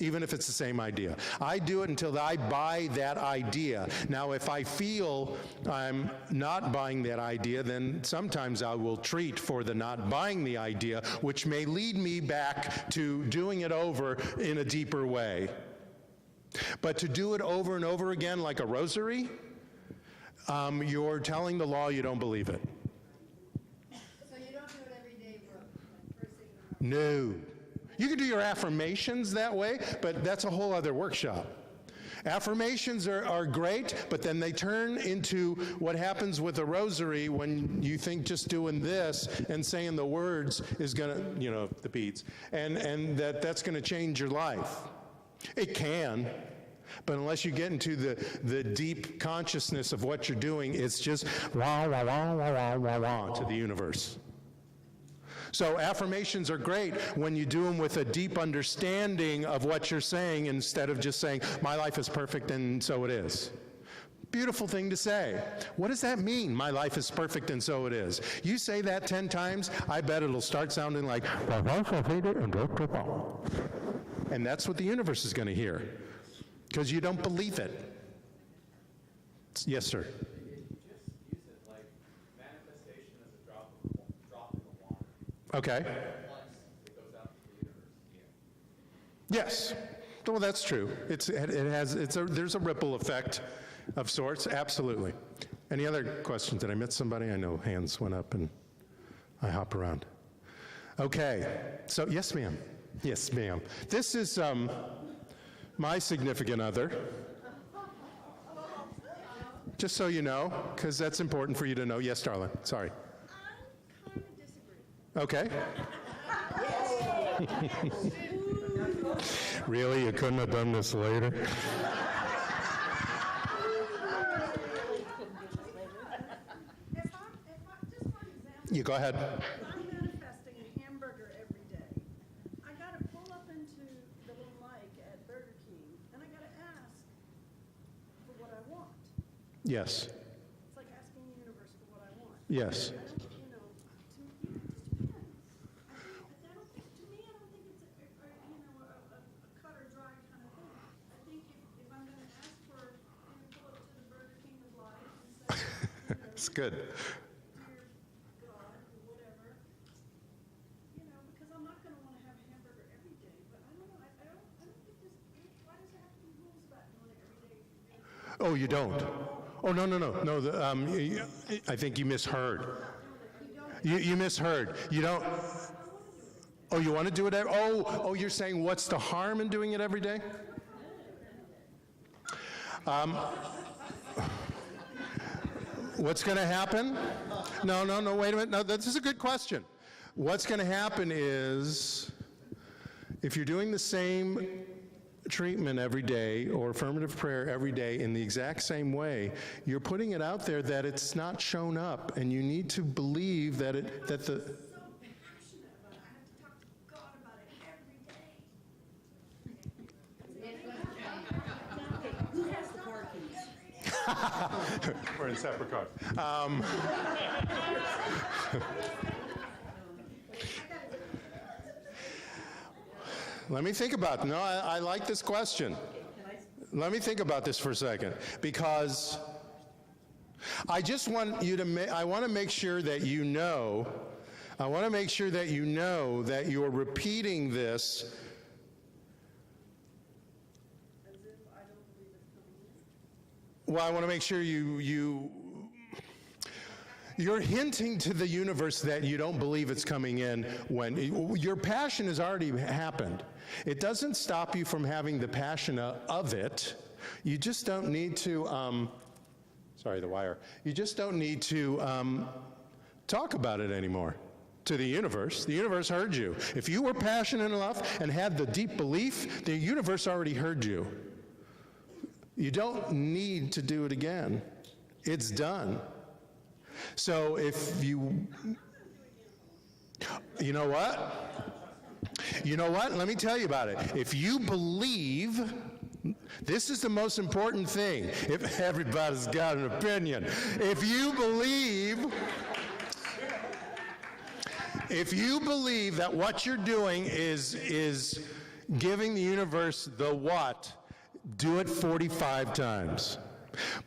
even if it's the same idea. I do it until I buy that idea. Now, if I feel I'm not buying that idea, then sometimes I will treat for the not buying the idea, which may lead me back to doing it over in a deeper way. But to do it over and over again like a rosary, you're telling the law you don't believe it. So you don't do it every day, bro? Like first thing in the morning? No. You can do your affirmations that way, but that's a whole other workshop. Affirmations are great, but then they turn into what happens with a rosary when you think just doing this and saying the words is going to, the beads, and that's going to change your life. It can, but unless you get into the deep consciousness of what you're doing, it's just wah, wah, wah, wah, wah, wah, wah to the universe. So affirmations are great when you do them with a deep understanding of what you're saying instead of just saying, my life is perfect and so it is. Beautiful thing to say. What does that mean, my life is perfect and so it is? You say that 10 times, I bet it'll start sounding like, and that's what the universe is going to hear, because you don't believe it. Yes, sir. Okay. Yes. Well, that's true. There's a ripple effect of sorts. Absolutely. Any other questions? Did I miss somebody? I know hands went up and I hop around. Okay. So, yes, ma'am. Yes, ma'am. This is my significant other. Just so you know, because that's important for you to know. Yes, darling. Sorry. Okay. Really? You couldn't have done this later? Just for example, You go ahead. I'm manifesting a hamburger every day. I got to pull up into the little mic at Burger King, and I got to ask for what I want. Yes. It's like asking the universe for what I want. Yes. I don't, to me, it just depends. I don't think it's a cut or dry kind of thing. I think if I'm going to ask for, pull up to the Burger King of life and say, It's good. dear God, or whatever, because I'm not going to want to have a hamburger every day. But I don't know. I don't think this. Why does there have to be rules about doing it every day? Oh, you don't? Oh, no. No, I think you misheard. You misheard. You don't. Oh, you want to do it? Oh, you're saying what's the harm in doing it every day? What's going to happen? No, wait a minute. No, this is a good question. What's going to happen is, if you're doing the same treatment every day or affirmative prayer every day in the exact same way, you're putting it out there that it's not shown up, and you need to believe that the So passionate about it. I have to talk to God about it every day. Who has the car keys? We're in separate cars. Let me think about it. No, I like this question. Let me think about this for a second, because I just want you to I want to make sure that you know, I want to make sure that you know that you're repeating this. Well, I want to make sure you're hinting to the universe that you don't believe it's coming in when your passion has already happened. It doesn't stop you from having the passion of it. You just don't need to, sorry, the wire. You just don't need to talk about it anymore to the universe. The universe heard you. If you were passionate enough and had the deep belief, the universe already heard you. You don't need to do it again. It's done. So if you know what? You know what? Let me tell you about it. If you believe, this is the most important thing. If everybody's got an opinion. If you believe that what you're doing is giving the universe the what, do it 45 times.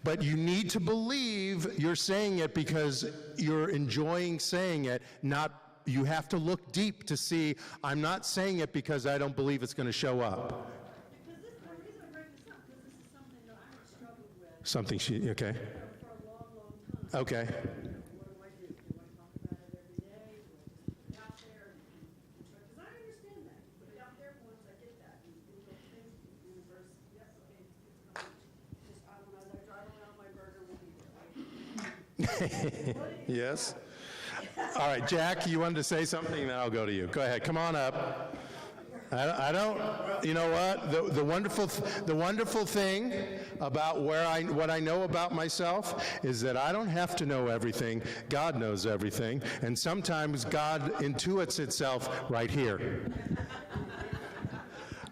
But you need to believe you're saying it because you're enjoying saying it, not you have to look deep to see, I'm not saying it because I don't believe it's going to show up. Because the reason I bring this up, because this is something that I have struggled with Something for okay. a long, long time. Okay. What do? Do I talk about it every day? Do I just put it out there? Because I understand that. You put it out there once, I get that. You do those things, the universe, yes, okay, it's coming. Just, I don't know, as I drive around, my burger will be there, right? Yes. All right, Jack, you wanted to say something, then I'll go to you. Go ahead, come on up. I don't, you know what? The wonderful thing about what I know about myself is that I don't have to know everything. God knows everything, and sometimes God intuits itself right here.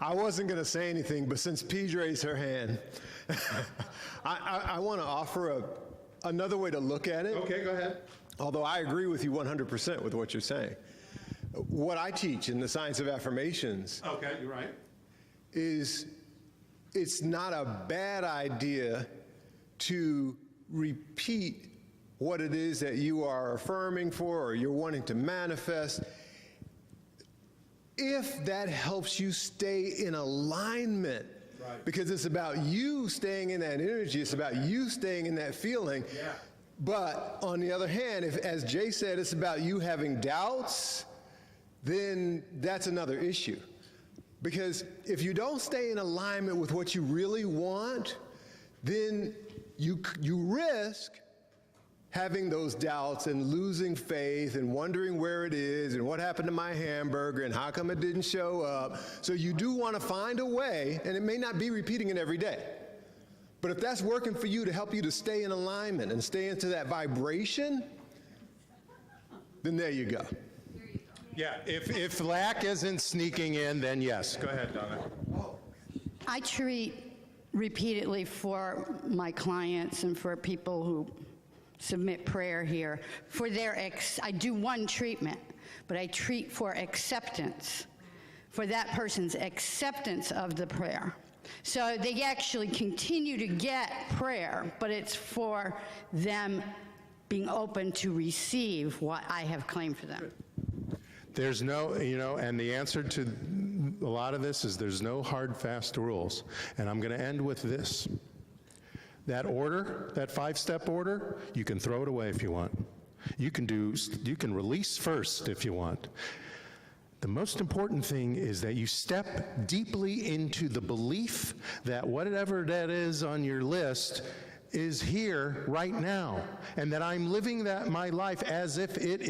I wasn't going to say anything, but since Paige raised her hand, I want to offer another way to look at it. Okay, go ahead. Although I agree with you 100% with what you're saying. What I teach in the science of affirmations Okay, you're right. is it's not a bad idea to repeat what it is that you are affirming for or you're wanting to manifest, if that helps you stay in alignment. Right. Because it's about you staying in that energy, it's about you staying in that feeling. Yeah. But on the other hand, if, as Jay said, it's about you having doubts, then that's another issue. Because if you don't stay in alignment with what you really want, then you risk having those doubts and losing faith and wondering where it is and what happened to my hamburger and how come it didn't show up. So you do want to find a way, and it may not be repeating it every day. But if that's working for you to help you to stay in alignment and stay into that vibration, then there you go. Yeah, if lack isn't sneaking in, then yes. Go ahead, Donna. I treat repeatedly for my clients and for people who submit prayer here for their I do one treatment, but I treat for acceptance, for that person's acceptance of the prayer. So they actually continue to get prayer, but it's for them being open to receive what I have claimed for them. There's no, and the answer to a lot of this is there's no hard, fast rules. And I'm going to end with this. That order, that 5-step order, you can throw it away if you want. You can release first if you want. The most important thing is that you step deeply into the belief that whatever that is on your list is here right now, and that I'm living my life as if it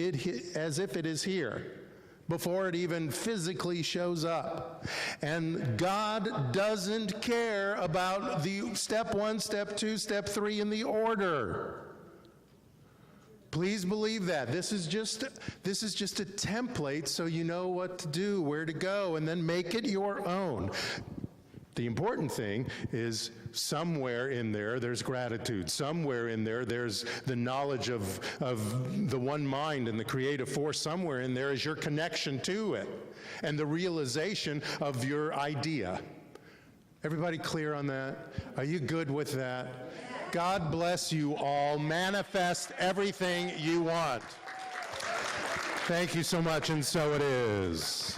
is here before it even physically shows up. And God doesn't care about the step 1, step 2, step 3 in the order. Please believe that. This is just a template so you know what to do, where to go, and then make it your own. The important thing is somewhere in there, there's gratitude. Somewhere in there, there's the knowledge of the one mind and the creative force. Somewhere in there is your connection to it and the realization of your idea. Everybody clear on that? Are you good with that? God bless you all. Manifest everything you want. Thank you so much, and so it is.